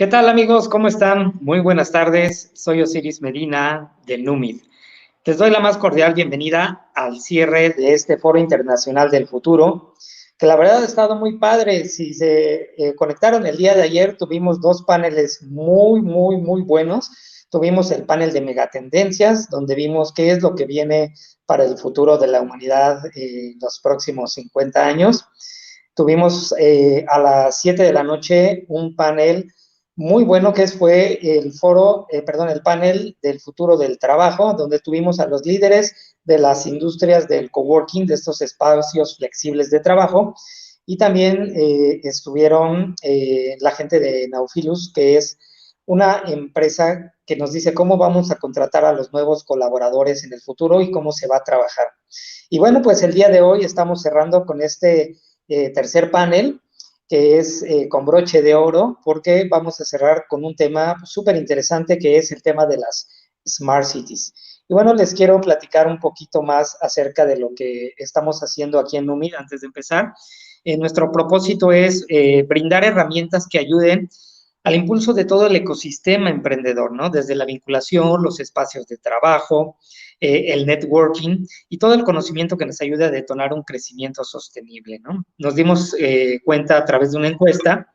¿Qué tal, amigos? ¿Cómo están? Muy buenas tardes. Soy Osiris Medina de Numid. Les doy la más cordial bienvenida al cierre de este Foro Internacional del Futuro, que la verdad ha estado muy padre. Si se conectaron el día de ayer, tuvimos dos paneles muy buenos. Tuvimos el panel de megatendencias, donde vimos qué es lo que viene para el futuro de la humanidad en los próximos 50 años. Tuvimos a las 7 de la noche un panel muy bueno que fue el panel del futuro del trabajo, donde tuvimos a los líderes de las industrias del coworking, de estos espacios flexibles de trabajo, y también estuvieron la gente de Nautilus, que es una empresa que nos dice cómo vamos a contratar a los nuevos colaboradores en el futuro y cómo se va a trabajar. Y bueno, pues el día de hoy estamos cerrando con este tercer panel, que es con broche de oro, porque vamos a cerrar con un tema súper interesante, que es el tema de las Smart Cities. Y bueno, les quiero platicar un poquito más acerca de lo que estamos haciendo aquí en Numid antes de empezar. Nuestro propósito es brindar herramientas que ayuden al impulso de todo el ecosistema emprendedor, ¿no? Desde la vinculación, los espacios de trabajo, el networking y todo el conocimiento que nos ayude a detonar un crecimiento sostenible, ¿no? Nos dimos cuenta a través de una encuesta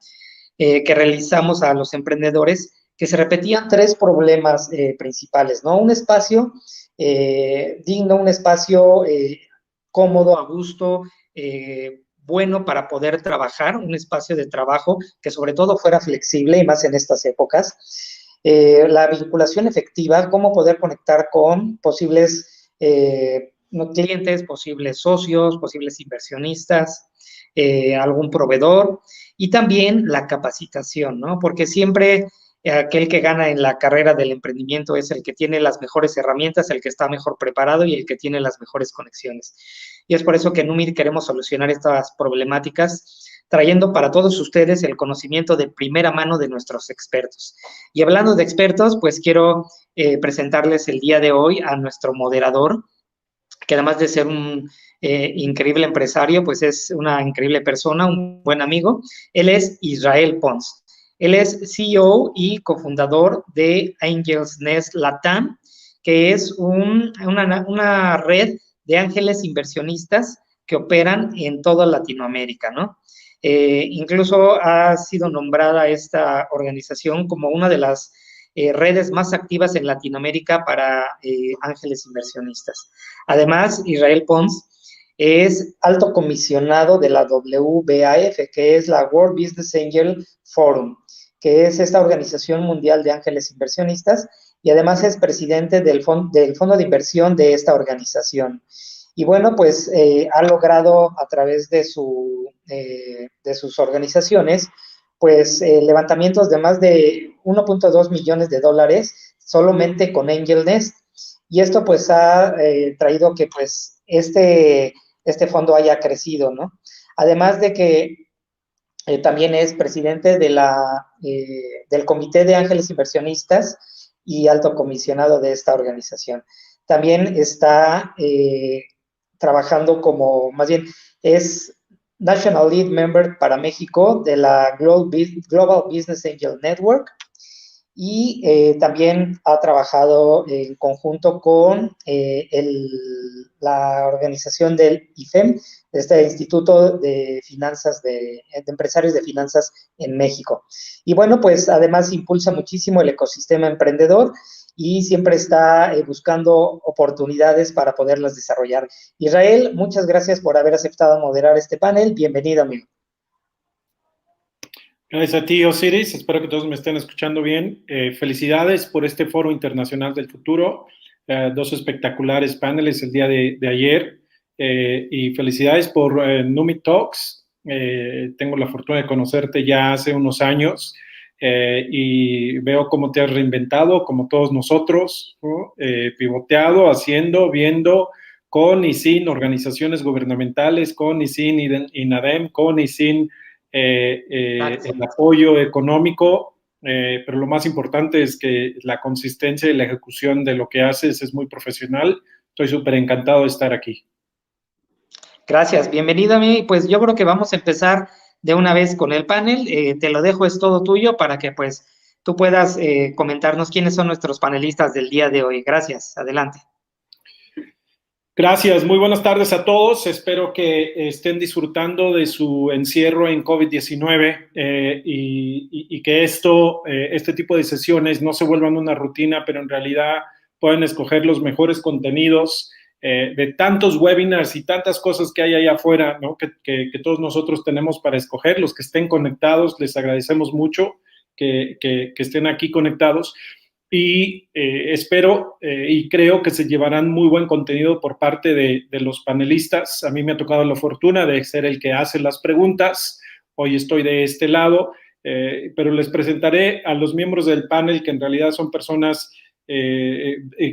que realizamos a los emprendedores que se repetían tres problemas principales, ¿no? Un espacio digno, un espacio cómodo, a gusto, bueno para poder trabajar, un espacio de trabajo que sobre todo fuera flexible y más en estas épocas. La vinculación efectiva, cómo poder conectar con posibles clientes, posibles socios, posibles inversionistas, algún proveedor, y también la capacitación, ¿no? Porque siempre aquel que gana en la carrera del emprendimiento es el que tiene las mejores herramientas, el que está mejor preparado y el que tiene las mejores conexiones. Y es por eso que en Numid queremos solucionar estas problemáticas, trayendo para todos ustedes el conocimiento de primera mano de nuestros expertos. Y hablando de expertos, pues quiero presentarles el día de hoy a nuestro moderador, que además de ser un increíble empresario, pues es una increíble persona, un buen amigo. Él es Israel Pons. Él es CEO y cofundador de Angels Nest Latam, que es una red de ángeles inversionistas que operan en toda Latinoamérica, ¿no? Incluso ha sido nombrada esta organización como una de las redes más activas en Latinoamérica para ángeles inversionistas. Además, Israel Pons es alto comisionado de la WBAF, que es la World Business Angel Forum, que es esta organización mundial de ángeles inversionistas, y además es presidente del fondo de inversión de esta organización. Y bueno, pues ha logrado a través de sus organizaciones, pues levantamientos de más de 1.2 millones de dólares solamente con Angel Nest. Y esto pues ha traído que pues este fondo haya crecido, ¿no? Además de que también es presidente del Comité de Ángeles Inversionistas y alto comisionado de esta organización. También está trabajando más bien, es National Lead Member para México de la Global Business Angel Network, y también ha trabajado en conjunto con la organización del IFEM, este Instituto de Finanzas de Empresarios de Finanzas en México. Y bueno, pues además impulsa muchísimo el ecosistema emprendedor y siempre está buscando oportunidades para poderlas desarrollar. Israel, muchas gracias por haber aceptado moderar este panel. Bienvenido, amigo. Gracias a ti, Osiris. Espero que todos me estén escuchando bien. Felicidades por este Foro Internacional del Futuro. Dos espectaculares paneles el día de ayer. Y felicidades por Numid Talks. Tengo la fortuna de conocerte ya hace unos años y veo cómo te has reinventado, como todos nosotros, ¿no? Pivoteado, haciendo, viendo, con y sin organizaciones gubernamentales, con y sin INADEM, con y sin el apoyo económico, pero lo más importante es que la consistencia y la ejecución de lo que haces es muy profesional. Estoy súper encantado de estar aquí. Gracias, bienvenido a mí. Pues yo creo que vamos a empezar de una vez con el panel. Te lo dejo, es todo tuyo para que pues tú puedas comentarnos quiénes son nuestros panelistas del día de hoy. Gracias, adelante. Gracias, muy buenas tardes a todos. Espero que estén disfrutando de su encierro en COVID-19 y que este tipo de sesiones no se vuelvan una rutina, pero en realidad puedan escoger los mejores contenidos de tantos webinars y tantas cosas que hay allá afuera, ¿no? que todos nosotros tenemos para escoger. Los que estén conectados, les agradecemos mucho que estén aquí conectados. Y espero y creo que se llevarán muy buen contenido por parte de los panelistas. A mí me ha tocado la fortuna de ser el que hace las preguntas. Hoy estoy de este lado, pero les presentaré a los miembros del panel, que en realidad son personas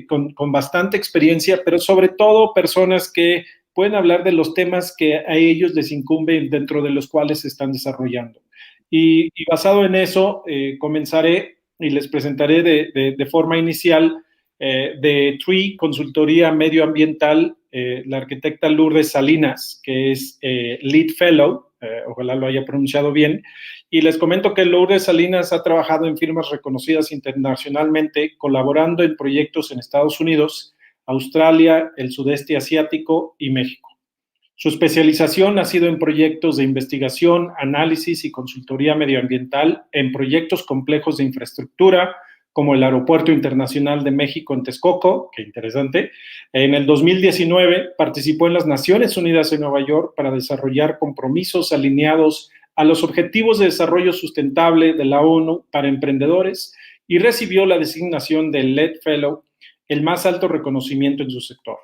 con bastante experiencia, pero sobre todo personas que pueden hablar de los temas que a ellos les incumben, dentro de los cuales se están desarrollando. Y basado en eso, comenzaré y les presentaré de forma inicial de TREE, Consultoría Medioambiental, la arquitecta Lourdes Salinas, que es Lead Fellow, ojalá lo haya pronunciado bien, y les comento que Lourdes Salinas ha trabajado en firmas reconocidas internacionalmente, colaborando en proyectos en Estados Unidos, Australia, el sudeste asiático y México. Su especialización ha sido en proyectos de investigación, análisis y consultoría medioambiental en proyectos complejos de infraestructura, como el Aeropuerto Internacional de México en Texcoco, qué interesante. En el 2019 participó en las Naciones Unidas en Nueva York para desarrollar compromisos alineados a los Objetivos de Desarrollo Sustentable de la ONU para emprendedores y recibió la designación de Lead Fellow, el más alto reconocimiento en su sector.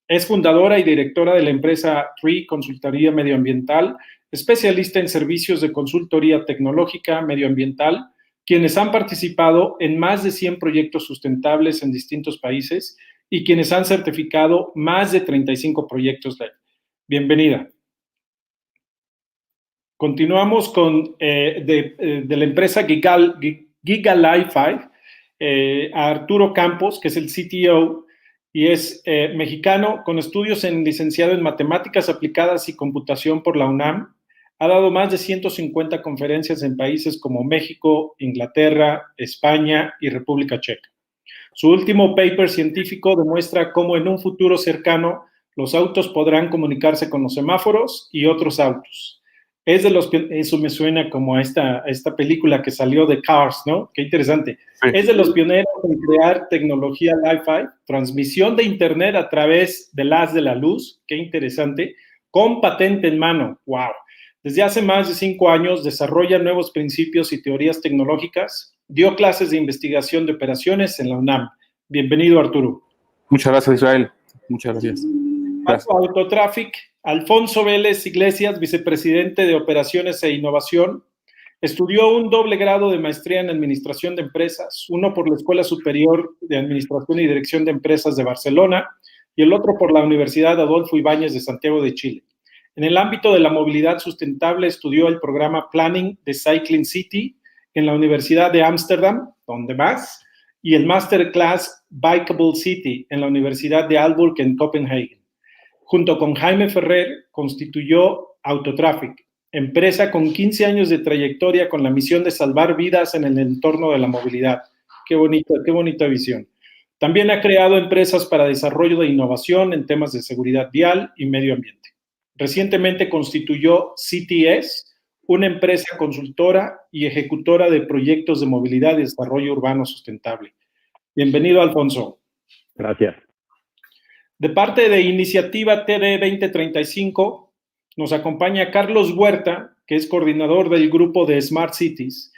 Es fundadora y directora de la empresa TREE Consultoría Medioambiental, especialista en servicios de consultoría tecnológica medioambiental, quienes han participado en más de 100 proyectos sustentables en distintos países y quienes han certificado más de 35 proyectos LED. Bienvenida. Continuamos con de la empresa GigaLiFi, a Arturo Campos, que es el CTO, y es mexicano con estudios en licenciado en Matemáticas Aplicadas y Computación por la UNAM. Ha dado más de 150 conferencias en países como México, Inglaterra, España y República Checa. Su último paper científico demuestra cómo en un futuro cercano los autos podrán comunicarse con los semáforos y otros autos. Eso me suena como a esta película que salió de Cars, ¿no? Qué interesante. Sí. Es de los pioneros en crear tecnología Li-Fi, transmisión de internet a través del haz de la luz, qué interesante, con patente en mano, wow. Desde hace más de 5 años desarrolla nuevos principios y teorías tecnológicas, dio clases de investigación de operaciones en la UNAM. Bienvenido, Arturo. Muchas gracias, Israel. Muchas gracias. Autotraffic, Alfonso Vélez Iglesias, vicepresidente de Operaciones e Innovación, estudió un doble grado de maestría en Administración de Empresas, uno por la Escuela Superior de Administración y Dirección de Empresas de Barcelona y el otro por la Universidad Adolfo Ibáñez de Santiago de Chile. En el ámbito de la movilidad sustentable estudió el programa Planning de Cycling City en la Universidad de Ámsterdam, donde más, y el Masterclass Bikeable City en la Universidad de Aalborg en Copenhague. Junto con Jaime Ferrer, constituyó Autotraffic, empresa con 15 años de trayectoria con la misión de salvar vidas en el entorno de la movilidad. Qué bonita visión. También ha creado empresas para desarrollo de innovación en temas de seguridad vial y medio ambiente. Recientemente constituyó CTS, una empresa consultora y ejecutora de proyectos de movilidad y desarrollo urbano sustentable. Bienvenido, Alfonso. Gracias. De parte de Iniciativa TD 2035, nos acompaña Carlos Huerta, que es coordinador del grupo de Smart Cities.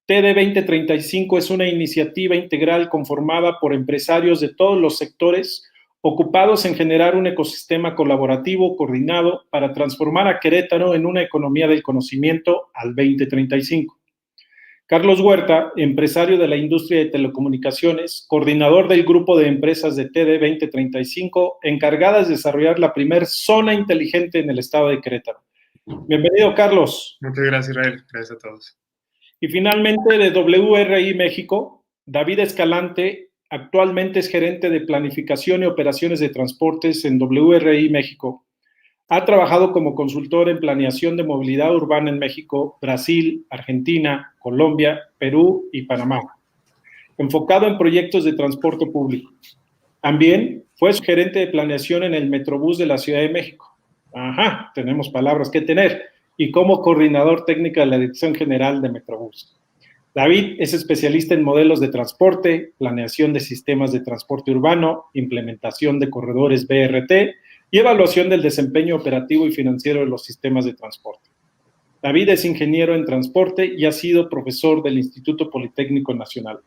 TD 2035 es una iniciativa integral conformada por empresarios de todos los sectores ocupados en generar un ecosistema colaborativo coordinado para transformar a Querétaro en una economía del conocimiento al 2035. Carlos Huerta, empresario de la industria de telecomunicaciones, coordinador del grupo de empresas de TD 2035, encargadas de desarrollar la primer zona inteligente en el estado de Querétaro. Bienvenido, Carlos. Muchas gracias, Israel. Gracias a todos. Y finalmente, de WRI México, David Escalante, actualmente es gerente de planificación y operaciones de transportes en WRI México. Ha trabajado como consultor en planeación de movilidad urbana en México, Brasil, Argentina, Colombia, Perú y Panamá. enfocado en proyectos de transporte público. También fue gerente de planeación en el Metrobús de la Ciudad de México. Ajá, tenemos palabras que tener. Y como coordinador técnico de la Dirección General de Metrobús. David es especialista en modelos de transporte, planeación de sistemas de transporte urbano, implementación de corredores BRT y evaluación del desempeño operativo y financiero de los sistemas de transporte. David es ingeniero en transporte y ha sido profesor del Instituto Politécnico Nacional.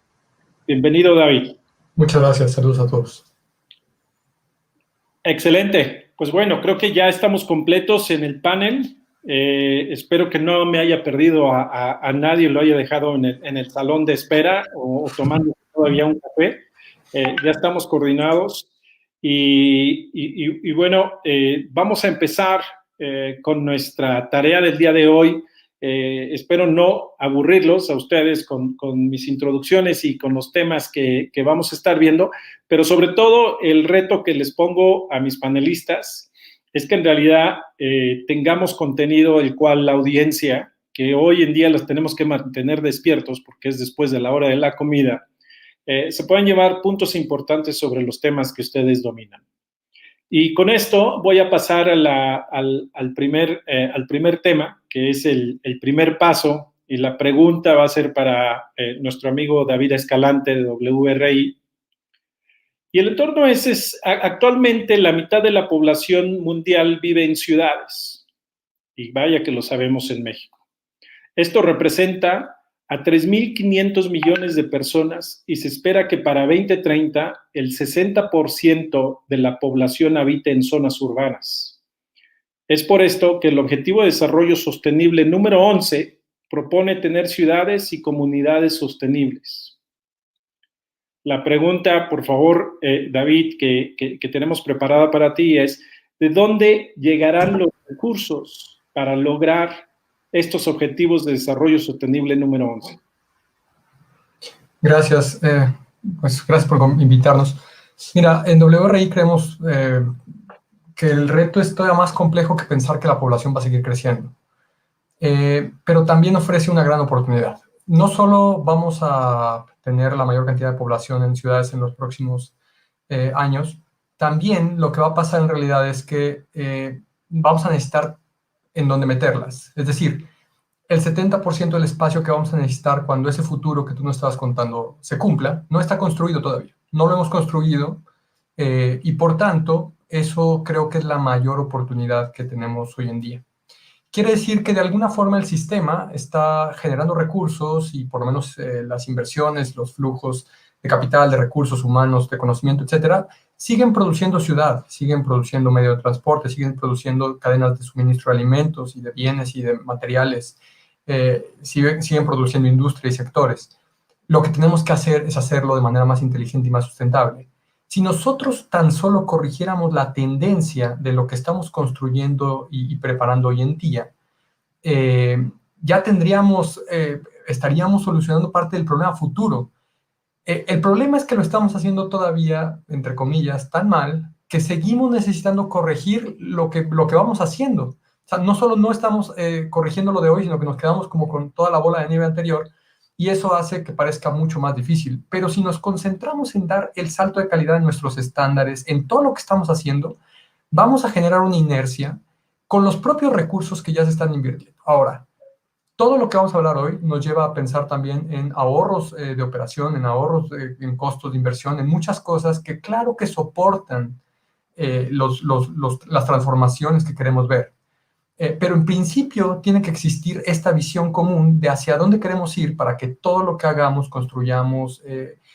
Bienvenido, David. Muchas gracias, saludos a todos. Excelente. Pues bueno, creo que ya estamos completos en el panel. Espero que no me haya perdido a nadie, lo haya dejado en el salón de espera o tomando todavía un café. Ya estamos coordinados y bueno, vamos a empezar con nuestra tarea del día de hoy. Espero no aburrirlos a ustedes con mis introducciones y con los temas que vamos a estar viendo, pero sobre todo el reto que les pongo a mis panelistas es que en realidad tengamos contenido el cual la audiencia, que hoy en día los tenemos que mantener despiertos porque es después de la hora de la comida, se puedan llevar puntos importantes sobre los temas que ustedes dominan. Y con esto voy a pasar al primer tema, que es el primer paso, y la pregunta va a ser para nuestro amigo David Escalante de WRI. Y el entorno es actualmente la mitad de la población mundial vive en ciudades, y vaya que lo sabemos en México. Esto representa a 3.500 millones de personas y se espera que para 2030 el 60% de la población habite en zonas urbanas. Es por esto que el Objetivo de Desarrollo Sostenible número 11 propone tener ciudades y comunidades sostenibles. La pregunta, por favor, David, que tenemos preparada para ti es, ¿de dónde llegarán los recursos para lograr estos Objetivos de Desarrollo Sostenible número 11? Gracias, pues gracias por invitarnos. Mira, en WRI creemos que el reto es todavía más complejo que pensar que la población va a seguir creciendo, pero también ofrece una gran oportunidad. No solo vamos a tener la mayor cantidad de población en ciudades en los próximos años, también lo que va a pasar en realidad es que vamos a necesitar en dónde meterlas. Es decir, el 70% del espacio que vamos a necesitar cuando ese futuro que tú nos estabas contando se cumpla, no está construido todavía. No lo hemos construido y por tanto, eso creo que es la mayor oportunidad que tenemos hoy en día. Quiere decir que de alguna forma el sistema está generando recursos y por lo menos las inversiones, los flujos de capital, de recursos humanos, de conocimiento, etcétera, siguen produciendo ciudad, siguen produciendo medio de transporte, siguen produciendo cadenas de suministro de alimentos y de bienes y de materiales, siguen produciendo industria y sectores. Lo que tenemos que hacer es hacerlo de manera más inteligente y más sustentable. Si nosotros tan solo corrigiéramos la tendencia de lo que estamos construyendo y preparando hoy en día, ya estaríamos solucionando parte del problema futuro. El problema es que lo estamos haciendo todavía, entre comillas, tan mal, que seguimos necesitando corregir lo que vamos haciendo. O sea, no solo no estamos corrigiendo lo de hoy, sino que nos quedamos como con toda la bola de nieve anterior, y eso hace que parezca mucho más difícil. Pero si nos concentramos en dar el salto de calidad en nuestros estándares, en todo lo que estamos haciendo, vamos a generar una inercia con los propios recursos que ya se están invirtiendo. Ahora, todo lo que vamos a hablar hoy nos lleva a pensar también en ahorros de operación, en ahorros en costos de inversión, en muchas cosas que claro que soportan las transformaciones que queremos ver. Pero en principio tiene que existir esta visión común de hacia dónde queremos ir para que todo lo que hagamos, construyamos,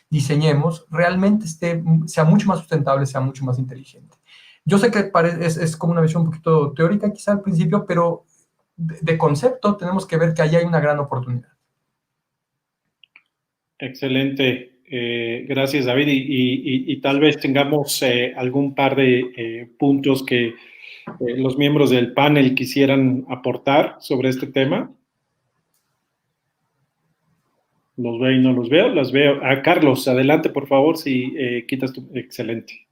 diseñemos, realmente sea mucho más sustentable, sea mucho más inteligente. Yo sé que es como una visión un poquito teórica quizá al principio, pero de concepto tenemos que ver que ahí hay una gran oportunidad. Excelente. Gracias, David. Y tal vez tengamos algún par de puntos que los miembros del panel quisieran aportar sobre este tema. Los veo y no los veo. Las veo. Carlos, adelante, por favor, si quitas tu... Excelente.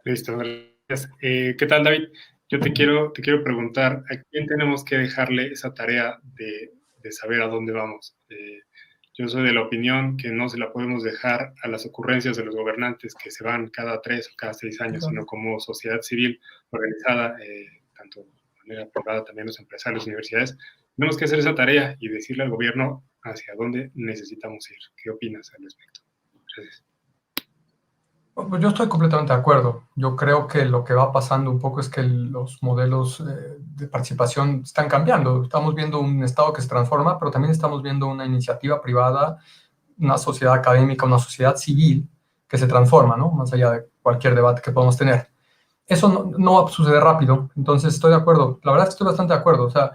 Listo, gracias. ¿Qué tal, David? Yo te quiero preguntar, ¿a quién tenemos que dejarle esa tarea de saber a dónde vamos? Yo soy de la opinión que no se la podemos dejar a las ocurrencias de los gobernantes que se van cada 3 o cada 6 años, sino como sociedad civil organizada, tanto de manera privada, también los empresarios, universidades, tenemos que hacer esa tarea y decirle al gobierno hacia dónde necesitamos ir. ¿Qué opinas al respecto? Gracias. Pues yo estoy completamente de acuerdo. Yo creo que lo que va pasando un poco es que los modelos de participación están cambiando. Estamos viendo un Estado que se transforma, pero también estamos viendo una iniciativa privada, una sociedad académica, una sociedad civil que se transforma, ¿no? Más allá de cualquier debate que podamos tener. Eso no va a suceder rápido, entonces estoy de acuerdo. La verdad es que estoy bastante de acuerdo. O sea,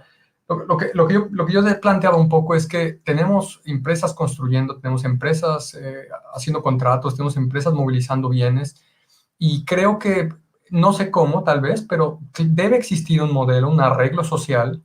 lo que yo he planteado un poco es que tenemos empresas construyendo, tenemos empresas haciendo contratos, tenemos empresas movilizando bienes, y creo que, no sé cómo tal vez, pero debe existir un modelo, un arreglo social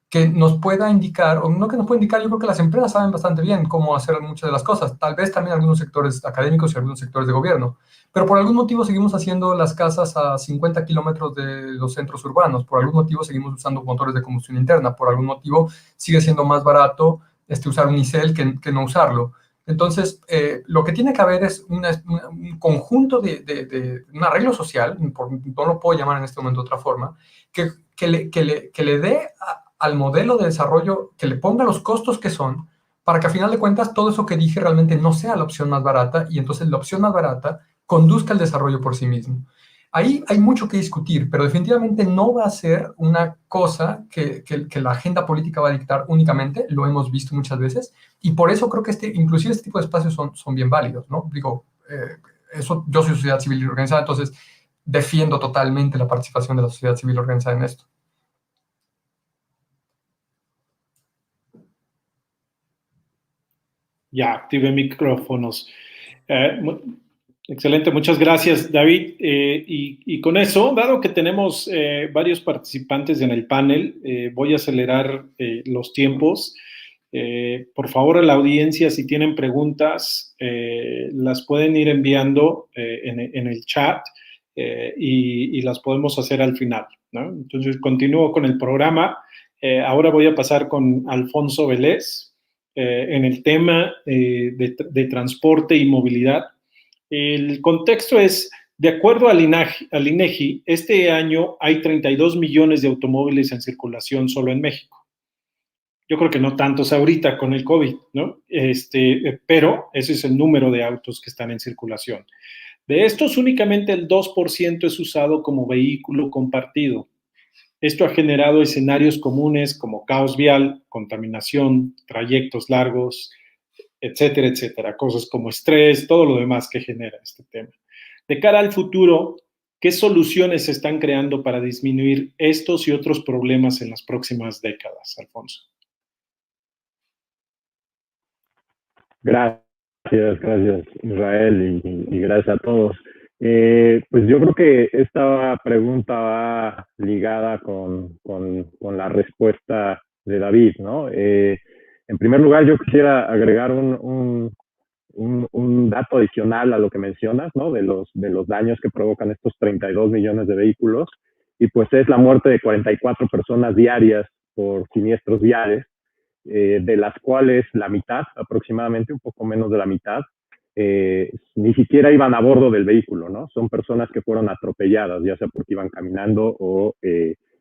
que nos pueda indicar, o no que nos pueda indicar, yo creo que las empresas saben bastante bien cómo hacer muchas de las cosas, tal vez también algunos sectores académicos y algunos sectores de gobierno, pero por algún motivo seguimos haciendo las casas a 50 kilómetros de los centros urbanos, por algún motivo seguimos usando motores de combustión interna, por algún motivo sigue siendo más barato usar un ICEL que no usarlo. Entonces, lo que tiene que haber es un conjunto un arreglo social, no lo puedo llamar en este momento de otra forma, que le dé al modelo de desarrollo, que le ponga los costos que son, para que a final de cuentas todo eso que dije realmente no sea la opción más barata, y entonces la opción más barata conduzca al desarrollo por sí mismo. Ahí hay mucho que discutir, pero definitivamente no va a ser una cosa que la agenda política va a dictar únicamente, lo hemos visto muchas veces, y por eso creo que inclusive este tipo de espacios son bien válidos, ¿no? Digo, yo soy sociedad civil organizada, entonces defiendo totalmente la participación de la sociedad civil organizada en esto. Ya, activé micrófonos. Excelente, muchas gracias, David. Y con eso, dado que tenemos varios participantes en el panel, voy a acelerar los tiempos. Por favor, a la audiencia, si tienen preguntas, las pueden ir enviando en el chat y las podemos hacer al final, ¿no? Entonces, continúo con el programa. Ahora voy a pasar con Alfonso Vélez en el tema de transporte y movilidad. El contexto es, de acuerdo al INEGI, este año hay 32 millones de automóviles en circulación solo en México. Yo creo que no tantos ahorita con el COVID, ¿no? Pero ese es el número de autos que están en circulación. De estos, únicamente el 2% es usado como vehículo compartido. Esto ha generado escenarios comunes como caos vial, contaminación, trayectos largos, etcétera, etcétera. Cosas como estrés, todo lo demás que genera este tema. De cara al futuro, ¿qué soluciones se están creando para disminuir estos y otros problemas en las próximas décadas, Alfonso? Gracias, Israel, y gracias a todos. Pues yo creo que esta pregunta va ligada con la respuesta de David, ¿no? En primer lugar, yo quisiera agregar un dato adicional a lo que mencionas, ¿no? De los daños que provocan estos 32 millones de vehículos, y pues es la muerte de 44 personas diarias por siniestros viales, de las cuales la mitad, aproximadamente un poco menos de la mitad, ni siquiera iban a bordo del vehículo, ¿no? Son personas que fueron atropelladas, ya sea porque iban caminando o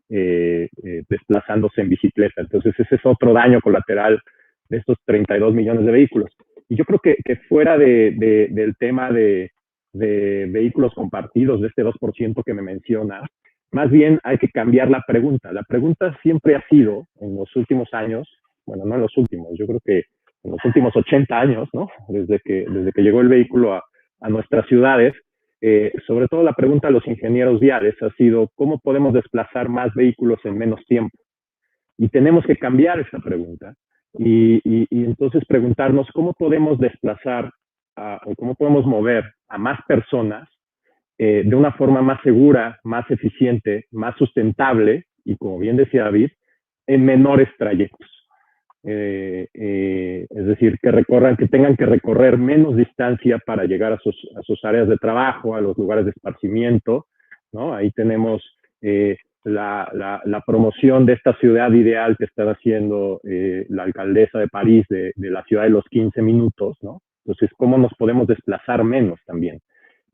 desplazándose en bicicleta. Entonces ese es otro daño colateral de estos 32 millones de vehículos. Y yo creo que fuera del tema de vehículos compartidos, de este 2% que me mencionas, más bien hay que cambiar la pregunta. La pregunta siempre ha sido, en los últimos años, bueno, no en los últimos, yo creo que en los últimos 80 años, ¿no? Desde que llegó el vehículo a nuestras ciudades, sobre todo la pregunta de los ingenieros viales ha sido, ¿cómo podemos desplazar más vehículos en menos tiempo? Y tenemos que cambiar esa pregunta y entonces preguntarnos cómo podemos desplazar o cómo podemos mover a más personas de una forma más segura, más eficiente, más sustentable y, como bien decía David, en menores trayectos. Es decir, que tengan que recorrer menos distancia para llegar a sus áreas de trabajo, a los lugares de esparcimiento, ¿no? Ahí tenemos la promoción de esta ciudad ideal que está haciendo la alcaldesa de París, de la ciudad de los 15 minutos, ¿no? Entonces, ¿cómo nos podemos desplazar menos también?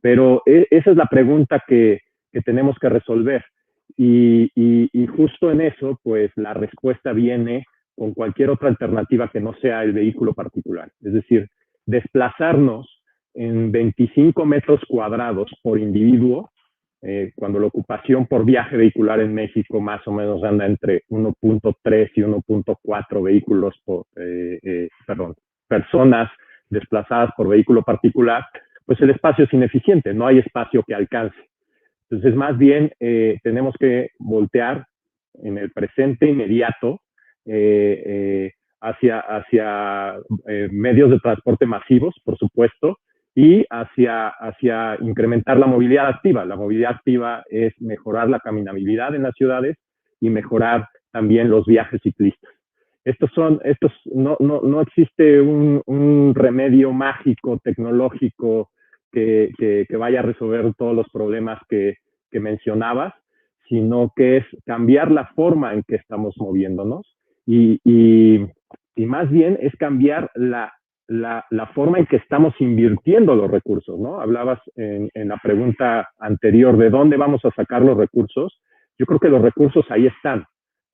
Pero esa es la pregunta que tenemos que resolver. Y justo en eso, pues la respuesta viene con cualquier otra alternativa que no sea el vehículo particular. Es decir, desplazarnos en 25 metros cuadrados por individuo, cuando la ocupación por viaje vehicular en México más o menos anda entre 1.3 y 1.4 vehículos personas desplazadas por vehículo particular, pues el espacio es ineficiente, no hay espacio que alcance. Entonces, más bien, tenemos que voltear en el presente inmediato hacia medios de transporte masivos, por supuesto, y hacia incrementar la movilidad activa. La movilidad activa es mejorar la caminabilidad en las ciudades y mejorar también los viajes ciclistas. No existe un remedio mágico, tecnológico, que vaya a resolver todos los problemas que mencionabas, sino que es cambiar la forma en que estamos moviéndonos y más bien es cambiar la forma en que estamos invirtiendo los recursos, ¿no? Hablabas en la pregunta anterior de dónde vamos a sacar los recursos. Yo creo que los recursos ahí están.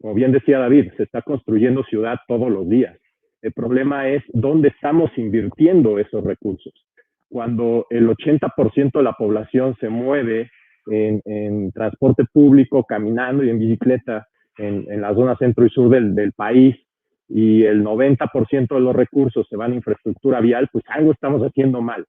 Como bien decía David, se está construyendo ciudad todos los días. El problema es dónde estamos invirtiendo esos recursos. Cuando el 80% de la población se mueve en transporte público, caminando y en bicicleta en la zona centro y sur del país, y el 90% de los recursos se van a infraestructura vial, pues algo estamos haciendo mal.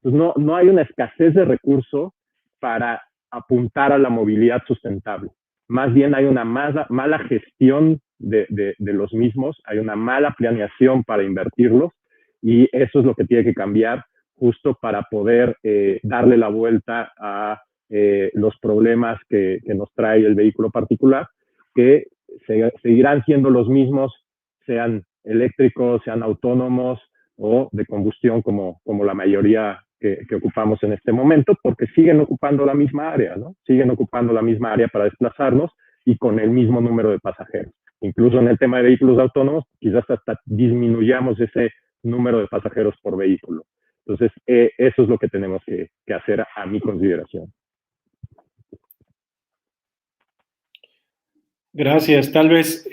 Entonces no hay una escasez de recursos para apuntar a la movilidad sustentable. Más bien hay una mala gestión de los mismos, hay una mala planeación para invertirlos, y eso es lo que tiene que cambiar justo para poder darle la vuelta a los problemas que nos trae el vehículo particular, que seguirán siendo los mismos, sean eléctricos, sean autónomos o de combustión como la mayoría que ocupamos en este momento, porque siguen ocupando la misma área, ¿no? Siguen ocupando la misma área para desplazarnos y con el mismo número de pasajeros. Incluso en el tema de vehículos autónomos, quizás hasta disminuyamos ese número de pasajeros por vehículo. Entonces, eso es lo que tenemos que hacer a mi consideración. Gracias. Tal vez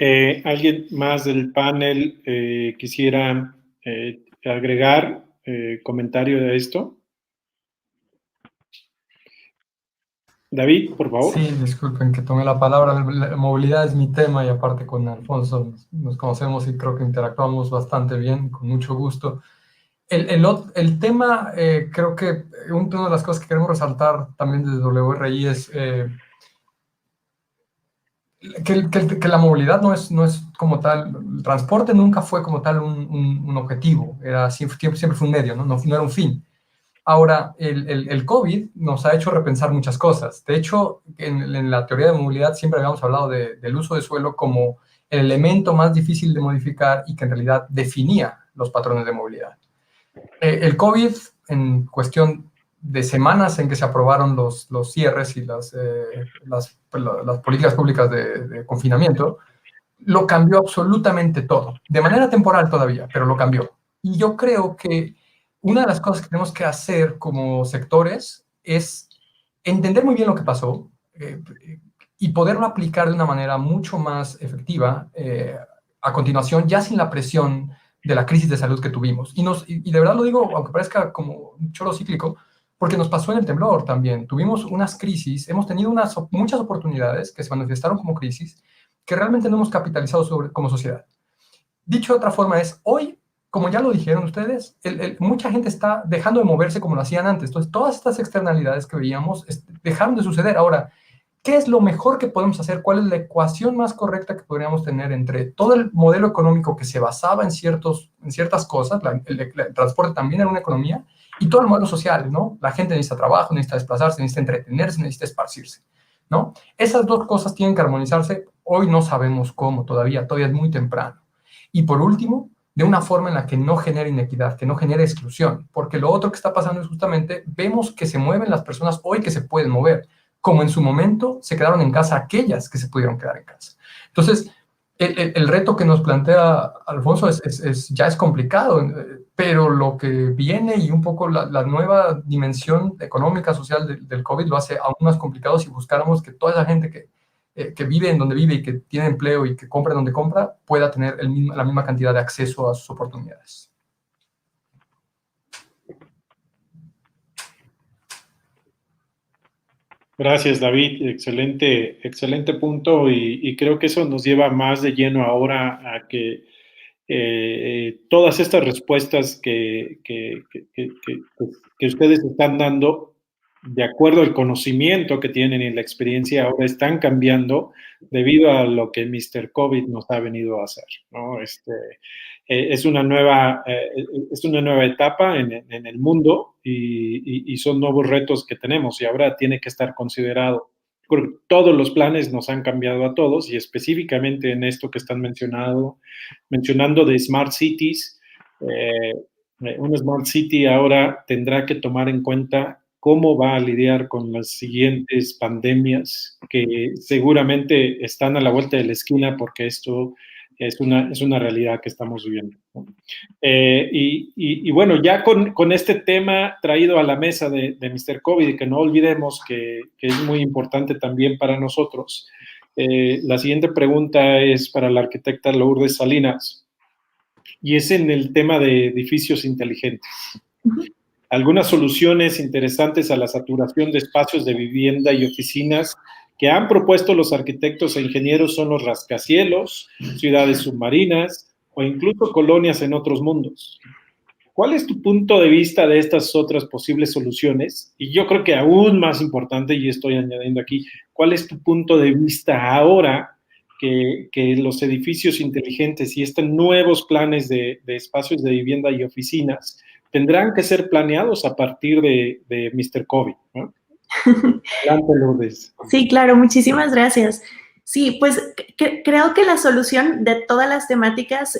alguien más del panel quisiera agregar comentario de esto. David, por favor. Sí, disculpen que tome la palabra. La movilidad es mi tema y aparte con Alfonso nos conocemos y creo que interactuamos bastante bien, con mucho gusto. El tema, creo que una de las cosas que queremos resaltar también desde WRI es que la movilidad no es como tal, el transporte nunca fue como tal un objetivo, siempre fue un medio, ¿no? No era un fin. Ahora, el COVID nos ha hecho repensar muchas cosas. De hecho, en la teoría de movilidad siempre habíamos hablado del uso de suelo como el elemento más difícil de modificar y que en realidad definía los patrones de movilidad. El COVID, en cuestión de semanas en que se aprobaron los cierres y las políticas públicas de confinamiento, lo cambió absolutamente todo, de manera temporal todavía, pero lo cambió. Y yo creo que una de las cosas que tenemos que hacer como sectores es entender muy bien lo que pasó y poderlo aplicar de una manera mucho más efectiva a continuación, ya sin la presión de la crisis de salud que tuvimos. Y de verdad lo digo, aunque parezca como un choro cíclico, porque nos pasó en el temblor también. Tuvimos unas crisis, hemos tenido muchas oportunidades que se manifestaron como crisis que realmente no hemos capitalizado como sociedad. Dicho de otra forma es, hoy, como ya lo dijeron ustedes, mucha gente está dejando de moverse como lo hacían antes. Entonces, todas estas externalidades que veíamos dejaron de suceder. Ahora, ¿qué es lo mejor que podemos hacer? ¿Cuál es la ecuación más correcta que podríamos tener entre todo el modelo económico que se basaba en ciertas cosas, el transporte también era una economía, y todo el modelo social, ¿no? La gente necesita trabajo, necesita desplazarse, necesita entretenerse, necesita esparcirse, ¿no? Esas dos cosas tienen que armonizarse. Hoy no sabemos cómo, todavía es muy temprano. Y por último, de una forma en la que no genere inequidad, que no genere exclusión, porque lo otro que está pasando es justamente, vemos que se mueven las personas hoy que se pueden mover, como en su momento se quedaron en casa aquellas que se pudieron quedar en casa. Entonces, el reto que nos plantea Alfonso ya es complicado, pero lo que viene y un poco la nueva dimensión económica, social del COVID lo hace aún más complicado si buscáramos que toda esa gente que vive en donde vive y que tiene empleo y que compra donde compra pueda tener la misma cantidad de acceso a sus oportunidades. Gracias, David. Excelente punto y creo que eso nos lleva más de lleno ahora a que todas estas respuestas que ustedes están dando, de acuerdo al conocimiento que tienen y la experiencia, ahora están cambiando debido a lo que Mr. COVID nos ha venido a hacer, ¿no? Es una nueva etapa en el mundo y son nuevos retos que tenemos y ahora tiene que estar considerado. Todos los planes nos han cambiado a todos y específicamente en esto que están mencionando de Smart Cities, una Smart City ahora tendrá que tomar en cuenta cómo va a lidiar con las siguientes pandemias que seguramente están a la vuelta de la esquina porque esto es una realidad que estamos viviendo, ¿no? Y bueno, ya con este tema traído a la mesa de Mr. COVID, y que no olvidemos que es muy importante también para nosotros, la siguiente pregunta es para la arquitecta Lourdes Salinas, y es en el tema de edificios inteligentes. Algunas soluciones interesantes a la saturación de espacios de vivienda y oficinas que han propuesto los arquitectos e ingenieros son los rascacielos, ciudades submarinas o incluso colonias en otros mundos. ¿Cuál es tu punto de vista de estas otras posibles soluciones? Y yo creo que aún más importante, y estoy añadiendo aquí, ¿cuál es tu punto de vista ahora que los edificios inteligentes y estos nuevos planes de espacios de vivienda y oficinas tendrán que ser planeados a partir de Mr. COVID, ¿no? Adelante, Lourdes. Sí, claro, muchísimas gracias. Sí, pues creo que la solución de todas las temáticas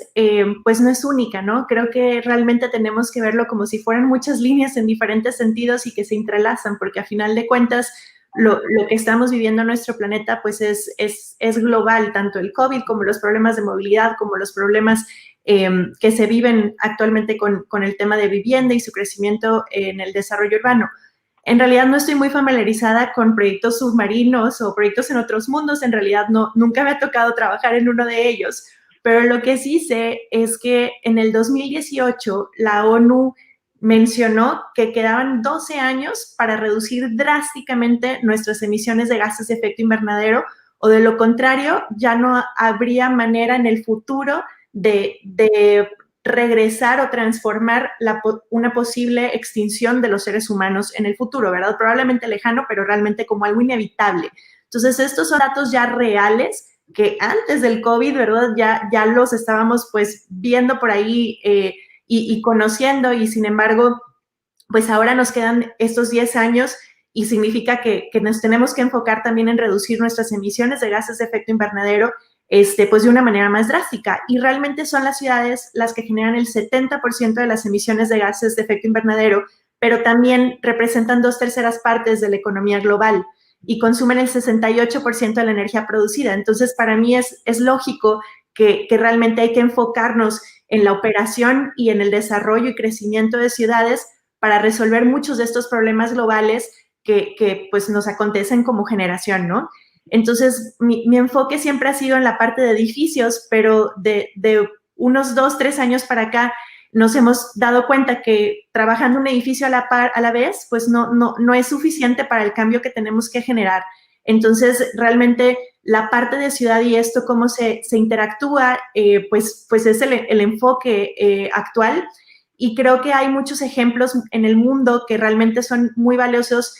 pues no es única, ¿no? Creo que realmente tenemos que verlo como si fueran muchas líneas en diferentes sentidos y que se entrelazan, porque a final de cuentas lo que estamos viviendo en nuestro planeta pues es global, tanto el COVID como los problemas de movilidad, como los problemas que se viven actualmente con el tema de vivienda y su crecimiento en el desarrollo urbano. En realidad no estoy muy familiarizada con proyectos submarinos o proyectos en otros mundos, en realidad nunca me ha tocado trabajar en uno de ellos, pero lo que sí sé es que en el 2018 la ONU mencionó que quedaban 12 años para reducir drásticamente nuestras emisiones de gases de efecto invernadero, o de lo contrario ya no habría manera en el futuro de regresar o transformar una posible extinción de los seres humanos en el futuro, ¿verdad? Probablemente lejano, pero realmente como algo inevitable. Entonces, estos son datos ya reales que antes del COVID, ¿verdad? Ya los estábamos pues viendo por ahí y conociendo, y sin embargo, pues ahora nos quedan estos 10 años y significa que nos tenemos que enfocar también en reducir nuestras emisiones de gases de efecto invernadero pues de una manera más drástica. Y realmente son las ciudades las que generan el 70% de las emisiones de gases de efecto invernadero, pero también representan 2/3 partes de la economía global y consumen el 68% de la energía producida. Entonces, para mí es lógico que realmente hay que enfocarnos en la operación y en el desarrollo y crecimiento de ciudades para resolver muchos de estos problemas globales que pues nos acontecen como generación, ¿no? Entonces, mi enfoque siempre ha sido en la parte de edificios, pero de unos 2-3 años para acá nos hemos dado cuenta que trabajando un edificio a la vez, pues no es suficiente para el cambio que tenemos que generar. Entonces, realmente la parte de ciudad y esto, cómo se interactúa, pues es el enfoque actual. Y creo que hay muchos ejemplos en el mundo que realmente son muy valiosos,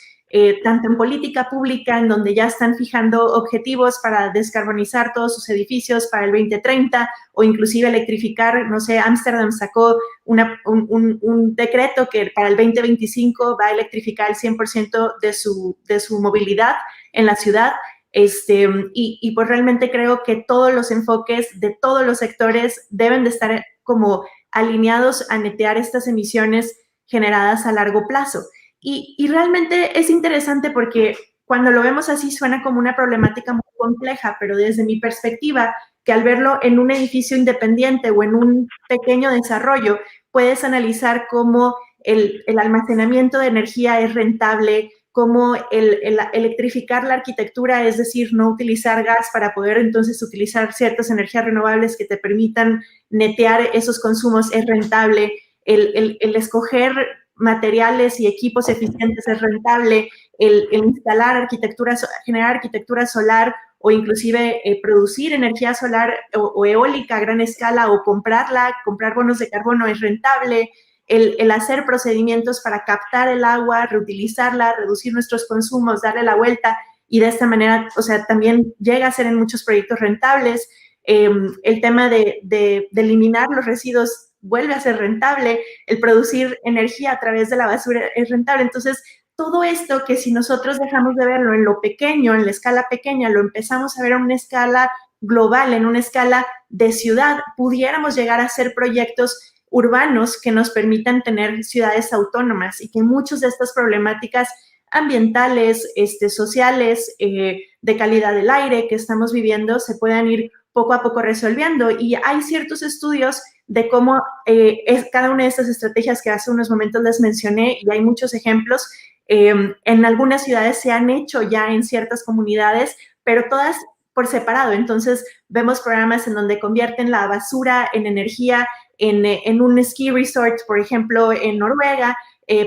tanto en política pública, en donde ya están fijando objetivos para descarbonizar todos sus edificios para el 2030, o inclusive electrificar. No sé, Ámsterdam sacó un decreto que para el 2025 va a electrificar el 100% de su movilidad en la ciudad. Y pues realmente creo que todos los enfoques de todos los sectores deben de estar como alineados a netear estas emisiones generadas a largo plazo. Y realmente es interesante porque cuando lo vemos así suena como una problemática muy compleja, pero desde mi perspectiva, que al verlo en un edificio independiente o en un pequeño desarrollo, puedes analizar cómo el almacenamiento de energía es rentable, cómo el electrificar la arquitectura, es decir, no utilizar gas para poder entonces utilizar ciertas energías renovables que te permitan netear esos consumos es rentable, el escoger materiales y equipos eficientes es rentable, el instalar arquitectura, generar arquitectura solar o inclusive producir energía solar o eólica a gran escala o comprarla, comprar bonos de carbono es rentable, el hacer procedimientos para captar el agua, reutilizarla, reducir nuestros consumos, darle la vuelta y de esta manera, o sea, también llega a ser en muchos proyectos rentables. El tema de eliminar los residuos vuelve a ser rentable, el producir energía a través de la basura es rentable. Entonces, todo esto que si nosotros dejamos de verlo en lo pequeño, en la escala pequeña, lo empezamos a ver en una escala global, en una escala de ciudad, pudiéramos llegar a hacer proyectos urbanos que nos permitan tener ciudades autónomas y que muchas de estas problemáticas ambientales, sociales, de calidad del aire que estamos viviendo se puedan ir poco a poco resolviendo. Y hay ciertos estudios de cómo es cada una de estas estrategias que hace unos momentos les mencioné, y hay muchos ejemplos. En algunas ciudades se han hecho ya en ciertas comunidades, pero todas por separado. Entonces, vemos programas en donde convierten la basura en energía en un ski resort, por ejemplo, en Noruega,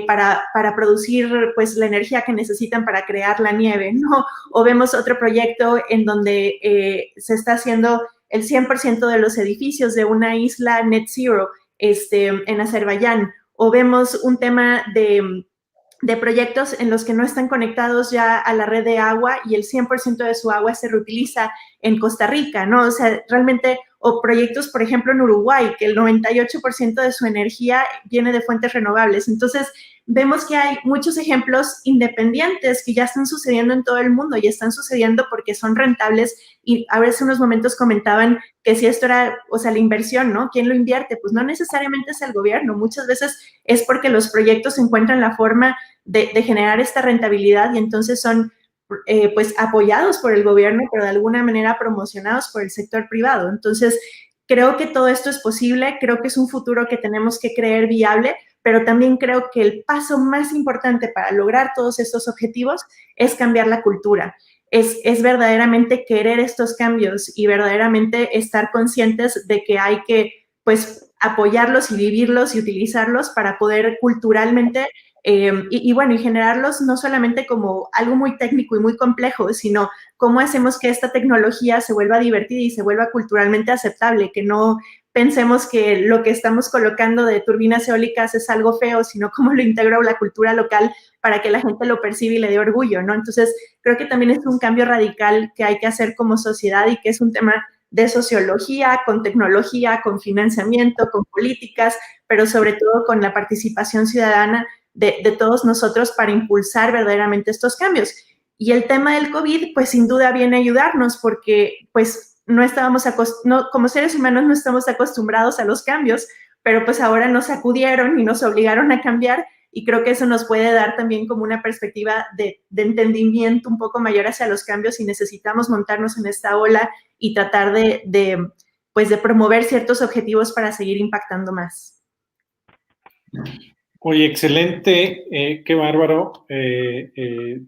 para producir pues la energía que necesitan para crear la nieve, ¿no? O vemos otro proyecto en donde se está haciendo el 100% de los edificios de una isla net zero en Azerbaiyán. O vemos un tema de proyectos en los que no están conectados ya a la red de agua y el 100% de su agua se reutiliza en Costa Rica, ¿no? O sea, realmente, o proyectos, por ejemplo, en Uruguay, que el 98% de su energía viene de fuentes renovables. Entonces, vemos que hay muchos ejemplos independientes que ya están sucediendo en todo el mundo y están sucediendo porque son rentables. Y a veces unos momentos comentaban que si esto era, o sea, la inversión, ¿no? ¿Quién lo invierte? Pues no necesariamente es el gobierno. Muchas veces es porque los proyectos encuentran la forma de generar esta rentabilidad y entonces son pues apoyados por el gobierno, pero de alguna manera promocionados por el sector privado. Entonces, creo que todo esto es posible, creo que es un futuro que tenemos que creer viable, pero también creo que el paso más importante para lograr todos estos objetivos es cambiar la cultura. Es verdaderamente querer estos cambios y verdaderamente estar conscientes de que hay que, pues, apoyarlos y vivirlos y utilizarlos para poder culturalmente y generarlos no solamente como algo muy técnico y muy complejo, sino cómo hacemos que esta tecnología se vuelva divertida y se vuelva culturalmente aceptable, que no pensemos que lo que estamos colocando de turbinas eólicas es algo feo, sino cómo lo integro a la cultura local para que la gente lo perciba y le dé orgullo, ¿no? Entonces, creo que también es un cambio radical que hay que hacer como sociedad y que es un tema de sociología, con tecnología, con financiamiento, con políticas, pero sobre todo con la participación ciudadana de todos nosotros para impulsar verdaderamente estos cambios. Y el tema del COVID, pues sin duda viene a ayudarnos porque pues no estábamos, como seres humanos no estamos acostumbrados a los cambios, pero pues ahora nos sacudieron y nos obligaron a cambiar y creo que eso nos puede dar también como una perspectiva de entendimiento un poco mayor hacia los cambios y necesitamos montarnos en esta ola y tratar de promover ciertos objetivos para seguir impactando más. Oye, excelente, qué bárbaro,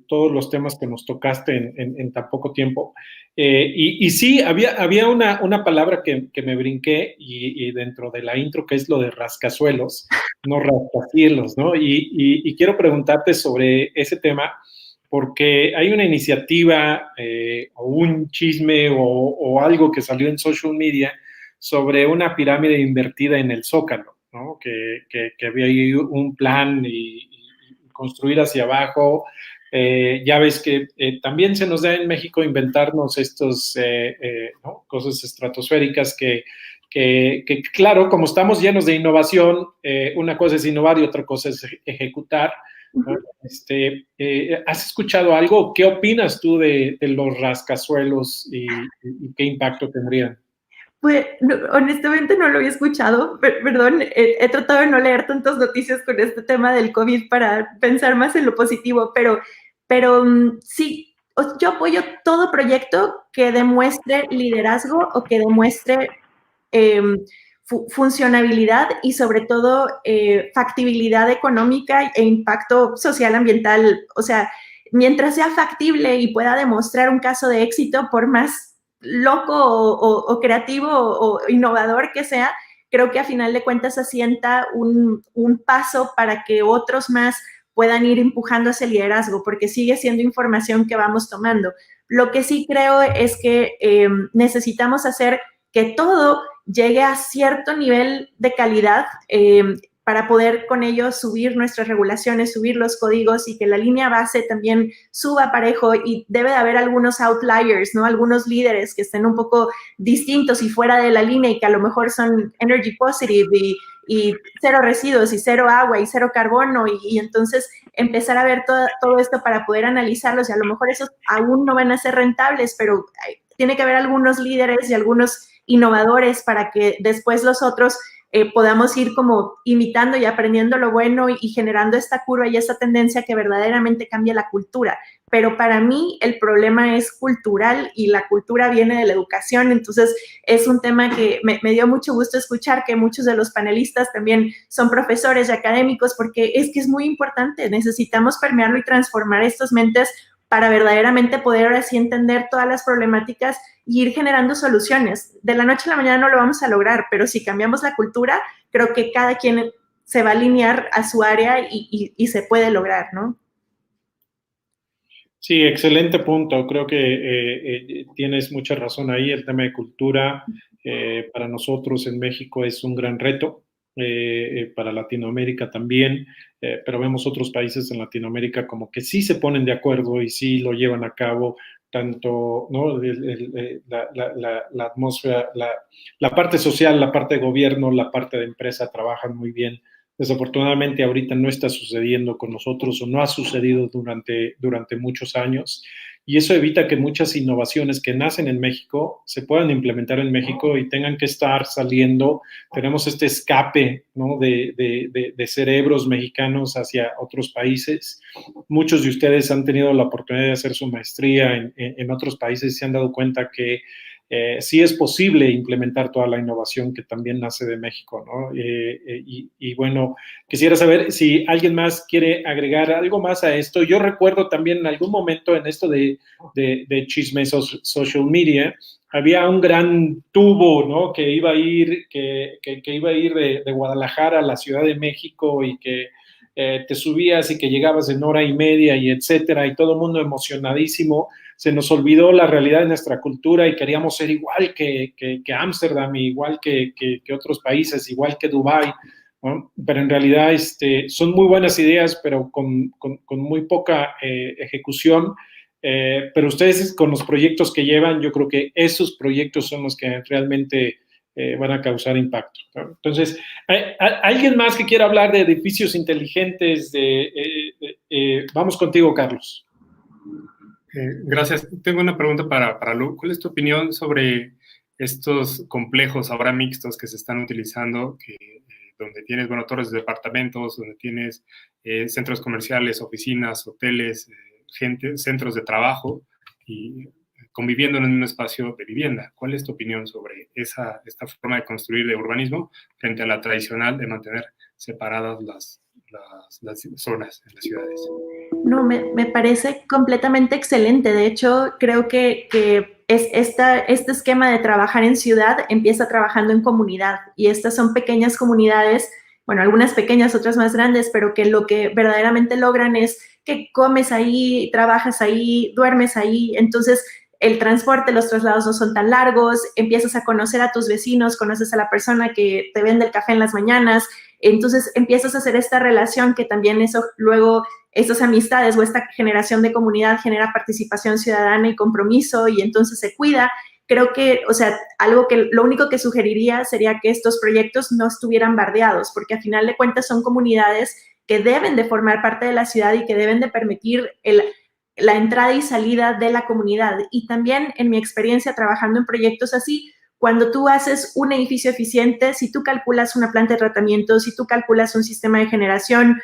todos los temas que nos tocaste en tan poco tiempo. Y sí, había una palabra que me brinqué y dentro de la intro, que es lo de rascacielos, no rascacielos, ¿no? Y quiero preguntarte sobre ese tema, porque hay una iniciativa o un chisme o algo que salió en social media sobre una pirámide invertida en el Zócalo, ¿no? Que había ahí un plan y construir hacia abajo. Ya ves que también se nos da en México inventarnos estos ¿no? cosas estratosféricas que claro, como estamos llenos de innovación, una cosa es innovar y otra cosa es ejecutar. ¿No? ¿Has escuchado algo? ¿Qué opinas tú de los rascacielos y qué impacto tendrían? Pues no, honestamente no lo había escuchado, perdón, he tratado de no leer tantas noticias con este tema del COVID para pensar más en lo positivo, pero pero sí, yo apoyo todo proyecto que demuestre liderazgo o que demuestre funcionabilidad y sobre todo factibilidad económica e impacto social ambiental. O sea, mientras sea factible y pueda demostrar un caso de éxito, por más loco o creativo o innovador que sea, creo que a final de cuentas asienta un paso para que otros más puedan ir empujando ese liderazgo, porque sigue siendo información que vamos tomando. Lo que sí creo es que necesitamos hacer que todo llegue a cierto nivel de calidad para poder con ello subir nuestras regulaciones, subir los códigos y que la línea base también suba parejo, y debe de haber algunos outliers, ¿no? Algunos líderes que estén un poco distintos y fuera de la línea y que a lo mejor son energy positive y cero residuos y cero agua y cero carbono y entonces empezar a ver todo esto para poder analizarlos, y a lo mejor esos aún no van a ser rentables, pero tiene que haber algunos líderes y algunos innovadores para que después los otros podamos ir como imitando y aprendiendo lo bueno y generando esta curva y esta tendencia que verdaderamente cambie la cultura. Pero para mí el problema es cultural y la cultura viene de la educación, entonces es un tema que me dio mucho gusto escuchar que muchos de los panelistas también son profesores y académicos, porque es que es muy importante, necesitamos permearlo y transformar estas mentes para verdaderamente poder ahora sí entender todas las problemáticas y ir generando soluciones. De la noche a la mañana no lo vamos a lograr, pero si cambiamos la cultura, creo que cada quien se va a alinear a su área y se puede lograr, ¿no? Sí, excelente punto. Creo que tienes mucha razón ahí. El tema de cultura para nosotros en México es un gran reto, para Latinoamérica también, pero vemos otros países en Latinoamérica como que sí se ponen de acuerdo y sí lo llevan a cabo, tanto, ¿no? La atmósfera, la parte social, la parte de gobierno, la parte de empresa trabajan muy bien. Desafortunadamente ahorita no está sucediendo con nosotros o no ha sucedido durante muchos años, y eso evita que muchas innovaciones que nacen en México se puedan implementar en México y tengan que estar saliendo. Tenemos este escape, ¿no? de cerebros mexicanos hacia otros países. Muchos de ustedes han tenido la oportunidad de hacer su maestría en otros países y se han dado cuenta que sí es posible implementar toda la innovación que también nace de México, ¿no? Y bueno, quisiera saber si alguien más quiere agregar algo más a esto. Yo recuerdo también en algún momento en esto de chisme social media, había un gran tubo, ¿no? Que iba a ir, que iba a ir de Guadalajara a la Ciudad de México y que te subías y que llegabas en hora y media y etcétera, y todo el mundo emocionadísimo. Se nos olvidó la realidad de nuestra cultura y queríamos ser igual que Ámsterdam, igual que otros países, igual que Dubái, ¿no? Pero en realidad son muy buenas ideas, pero con muy poca ejecución. Pero ustedes con los proyectos que llevan, yo creo que esos proyectos son los que realmente van a causar impacto, ¿no? Entonces, ¿alguien más que quiera hablar de edificios inteligentes? Vamos contigo, Carlos. Gracias. Tengo una pregunta para Lu. ¿Cuál es tu opinión sobre estos complejos ahora mixtos que se están utilizando, donde tienes, bueno, torres de departamentos, donde tienes centros comerciales, oficinas, hoteles, centros de trabajo y conviviendo en un espacio de vivienda? ¿Cuál es tu opinión sobre esta forma de construir de urbanismo frente a la tradicional de mantener separadas las zonas en las ciudades? No, me parece completamente excelente. De hecho, creo que este esquema de trabajar en ciudad empieza trabajando en comunidad, y estas son pequeñas comunidades, bueno, algunas pequeñas, otras más grandes, pero que lo que verdaderamente logran es que comes ahí, trabajas ahí, duermes ahí. Entonces el transporte, los traslados no son tan largos, empiezas a conocer a tus vecinos, conoces a la persona que te vende el café en las mañanas, entonces empiezas a hacer esta relación que también eso luego, estas amistades o esta generación de comunidad genera participación ciudadana y compromiso, y entonces se cuida. Creo que, o sea, lo único que sugeriría sería que estos proyectos no estuvieran bardeados, porque a final de cuentas son comunidades que deben de formar parte de la ciudad y que deben de permitir la entrada y salida de la comunidad. Y también en mi experiencia trabajando en proyectos así, cuando tú haces un edificio eficiente, si tú calculas una planta de tratamiento, si tú calculas un sistema de generación,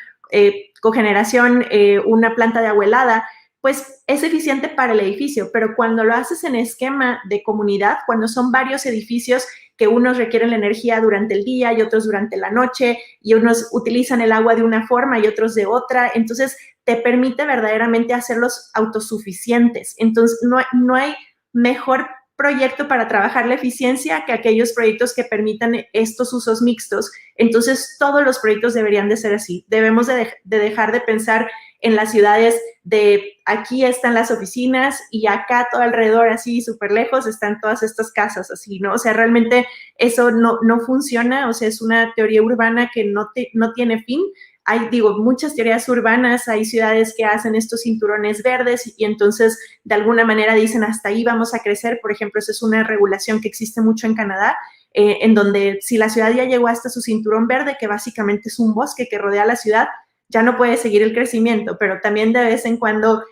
cogeneración, una planta de agua helada, pues es eficiente para el edificio, pero cuando lo haces en esquema de comunidad, cuando son varios edificios que unos requieren la energía durante el día y otros durante la noche, y unos utilizan el agua de una forma y otros de otra, entonces te permite verdaderamente hacerlos autosuficientes. Entonces, no hay mejor proyecto para trabajar la eficiencia que aquellos proyectos que permitan estos usos mixtos. Entonces, todos los proyectos deberían de ser así. Debemos de dejar de pensar en las ciudades de aquí están las oficinas y acá todo alrededor así súper lejos están todas estas casas así, ¿no? O sea, realmente eso no funciona, o sea, es una teoría urbana que no tiene fin. Hay, muchas teorías urbanas, hay ciudades que hacen estos cinturones verdes y entonces de alguna manera dicen hasta ahí vamos a crecer. Por ejemplo, esa es una regulación que existe mucho en Canadá, en donde si la ciudad ya llegó hasta su cinturón verde, que básicamente es un bosque que rodea la ciudad, ya no puede seguir el crecimiento, pero también de vez en cuando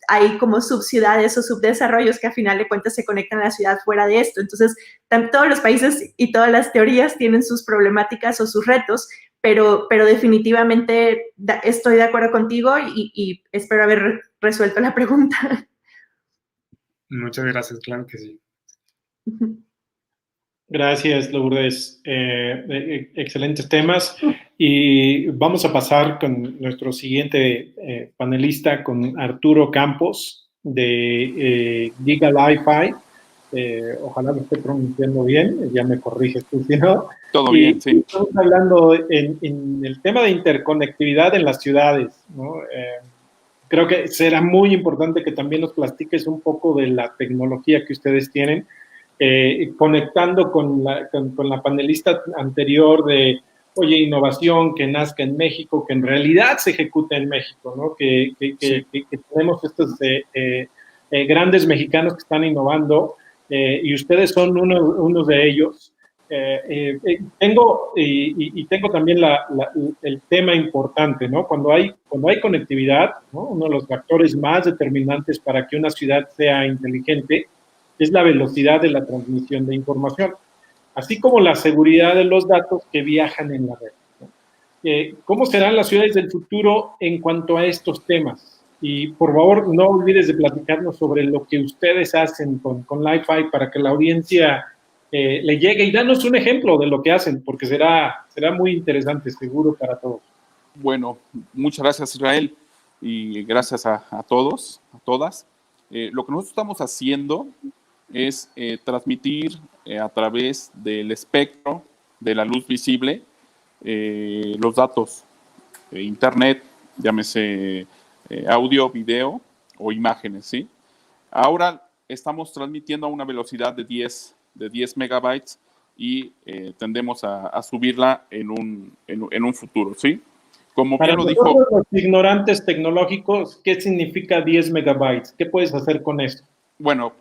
hay como subciudades o subdesarrollos que a final de cuentas se conectan a la ciudad fuera de esto. Entonces, todos los países y todas las teorías tienen sus problemáticas o sus retos, pero definitivamente estoy de acuerdo contigo y espero haber resuelto la pregunta. Muchas gracias, claro que sí. Gracias, Lourdes. Excelentes temas. Y vamos a pasar con nuestro siguiente panelista, con Arturo Campos, de Giga Li-Fi. Ojalá lo esté pronunciando bien, ya me corriges tú, si no. Todo bien, sí. Estamos hablando en el tema de interconectividad en las ciudades, ¿no? Creo que será muy importante que también nos platiques un poco de la tecnología que ustedes tienen, conectando con la panelista anterior de, oye, innovación que nazca en México, que en realidad se ejecuta en México, ¿no? Que tenemos estos grandes mexicanos que están innovando, y ustedes son uno de ellos. Tengo también el tema importante, ¿no? Cuando hay conectividad, ¿no? Uno de los factores más determinantes para que una ciudad sea inteligente es la velocidad de la transmisión de información, así como la seguridad de los datos que viajan en la red, ¿no? ¿Cómo serán las ciudades del futuro en cuanto a estos temas? Y por favor, no olvides de platicarnos sobre lo que ustedes hacen con Li-Fi para que la audiencia le llegue, y danos un ejemplo de lo que hacen, porque será muy interesante, seguro, para todos. Bueno, muchas gracias, Israel, y gracias a todos, a todas. Lo que nosotros estamos haciendo es transmitir a través del espectro de la luz visible los datos de Internet, llámese audio, video o imágenes, ¿sí? Ahora estamos transmitiendo a una velocidad de 10 megabytes y tendemos a subirla en un futuro, ¿sí? Como bien lo dijo... Para los ignorantes tecnológicos, ¿qué significa 10 megabytes? ¿Qué puedes hacer con eso? Bueno,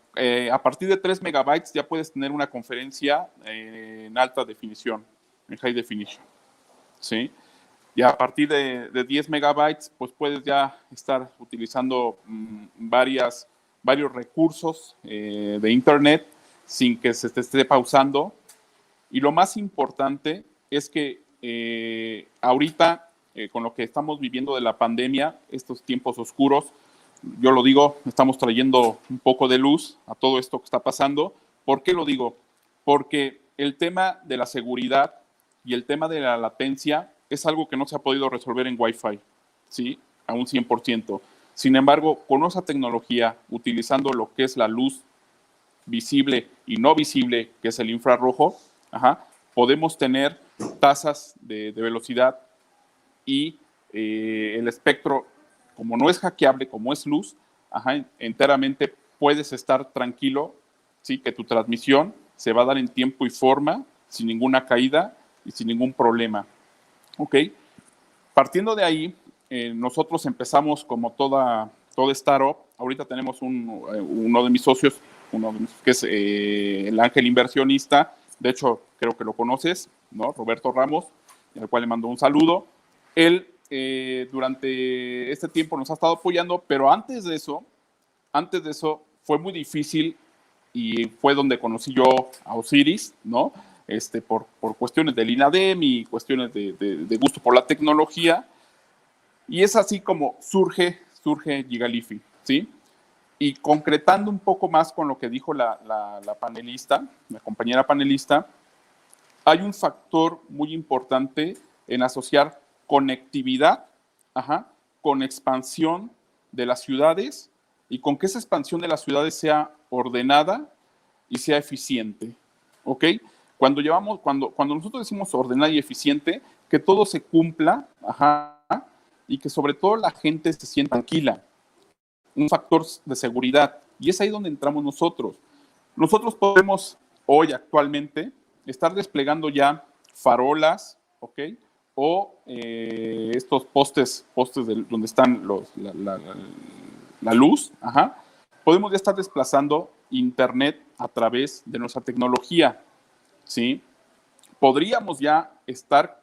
a partir de 3 megabytes ya puedes tener una conferencia en alta definición, en high definition, ¿sí? Y a partir de 10 megabytes, pues puedes ya estar utilizando varios recursos de Internet sin que se te esté pausando. Y lo más importante es que ahorita, con lo que estamos viviendo de la pandemia, estos tiempos oscuros, yo lo digo, estamos trayendo un poco de luz a todo esto que está pasando. ¿Por qué lo digo? Porque el tema de la seguridad y el tema de la latencia es algo que no se ha podido resolver en Wi-Fi, ¿sí? A un 100%. Sin embargo, con esa tecnología, utilizando lo que es la luz visible y no visible, que es el infrarrojo, podemos tener tasas de velocidad y el espectro, como no es hackeable, como es luz, enteramente puedes estar tranquilo, ¿sí? Que tu transmisión se va a dar en tiempo y forma, sin ninguna caída y sin ningún problema. ¿Ok? Partiendo de ahí, nosotros empezamos como toda startup. Ahorita tenemos uno de mis socios, que es el Ángel Inversionista. De hecho, creo que lo conoces, ¿no? Roberto Ramos, al cual le mando un saludo. Él durante este tiempo nos ha estado apoyando, pero antes de eso fue muy difícil, y fue donde conocí yo a Osiris, ¿no? Por cuestiones del INADEM y cuestiones de gusto por la tecnología. Y es así como surge Giga Li-Fi, ¿sí? Y concretando un poco más con lo que dijo la panelista, la compañera panelista, hay un factor muy importante en asociar conectividad, con expansión de las ciudades y con que esa expansión de las ciudades sea ordenada y sea eficiente, ¿ok? Cuando nosotros decimos ordenada y eficiente, que todo se cumpla, y que sobre todo la gente se sienta tranquila. Un factor de seguridad. Y es ahí donde entramos nosotros. Nosotros podemos hoy, actualmente, estar desplegando ya farolas, ¿ok? O estos postes donde están la luz, podemos ya estar desplazando internet a través de nuestra tecnología, ¿sí? Podríamos ya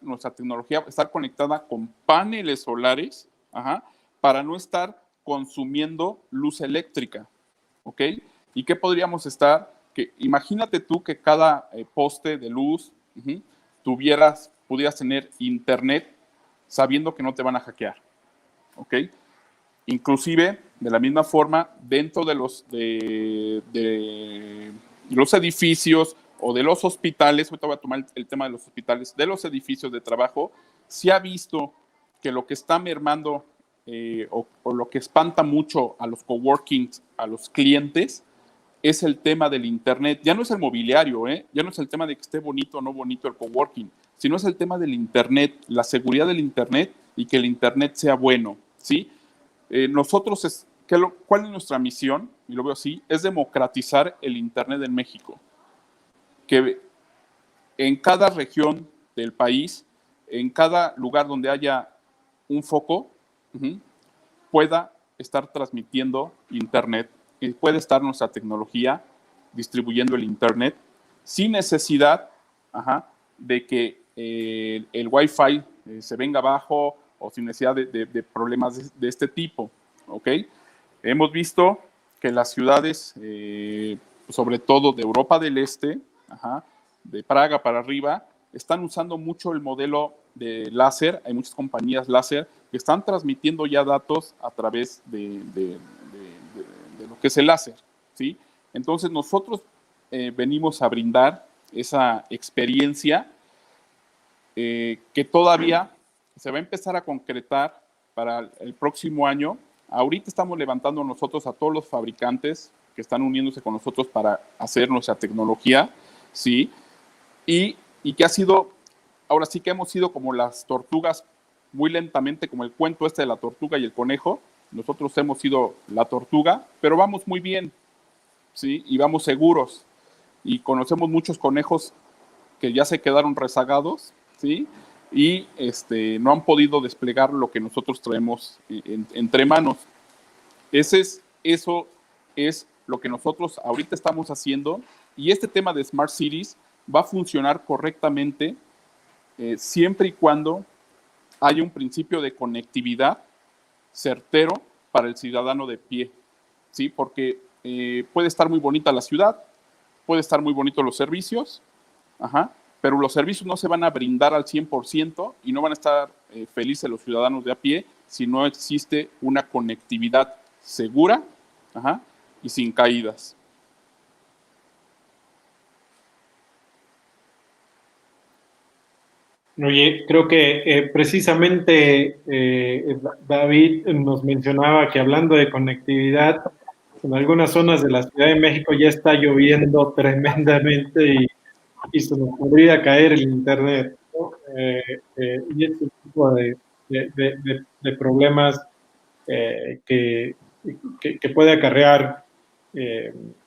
nuestra tecnología estar conectada con paneles solares, para no estar consumiendo luz eléctrica, ¿ok? ¿Y qué podríamos estar? Imagínate tú que cada poste de luz pudieras tener internet sabiendo que no te van a hackear, ¿ok? Inclusive, de la misma forma, dentro de los edificios o de los hospitales, ahorita voy a tomar el tema de los hospitales, de los edificios de trabajo, se ha visto que lo que está mermando o lo que espanta mucho a los coworkings, a los clientes, es el tema del internet. Ya no es el mobiliario, ya no es el tema de que esté bonito o no bonito el coworking, sino es el tema del internet, la seguridad del internet y que el internet sea bueno, ¿sí? Nosotros, ¿cuál es nuestra misión? Y lo veo así, es democratizar el internet en México. Que en cada región del país, en cada lugar donde haya un foco, pueda estar transmitiendo internet, y puede estar nuestra tecnología distribuyendo el internet sin necesidad de que el Wi-Fi se venga abajo o sin necesidad de problemas de este tipo, ¿ok? Hemos visto que las ciudades, sobre todo de Europa del Este, de Praga para arriba, están usando mucho el modelo de láser. Hay muchas compañías láser que están transmitiendo ya datos a través de lo que es el láser, ¿sí? Entonces nosotros venimos a brindar esa experiencia que todavía se va a empezar a concretar para el próximo año. Ahorita estamos levantando nosotros a todos los fabricantes que están uniéndose con nosotros para hacer nuestra tecnología, ¿sí? Y que ha sido, ahora sí que hemos sido como las tortugas, muy lentamente, como el cuento de la tortuga y el conejo. Nosotros hemos sido la tortuga, pero vamos muy bien, ¿sí? Y vamos seguros. Y conocemos muchos conejos que ya se quedaron rezagados, ¿sí? Y no han podido desplegar lo que nosotros traemos entre manos. Eso es lo que nosotros ahorita estamos haciendo, y este tema de Smart Cities va a funcionar correctamente siempre y cuando haya un principio de conectividad certero para el ciudadano de pie, ¿sí? Porque puede estar muy bonita la ciudad, puede estar muy bonitos los servicios, pero los servicios no se van a brindar al 100% y no van a estar felices los ciudadanos de a pie si no existe una conectividad segura y sin caídas. Oye, creo que precisamente David nos mencionaba que hablando de conectividad, en algunas zonas de la Ciudad de México ya está lloviendo tremendamente y se nos podría caer el internet, ¿no? Y este tipo de problemas que puede acarrear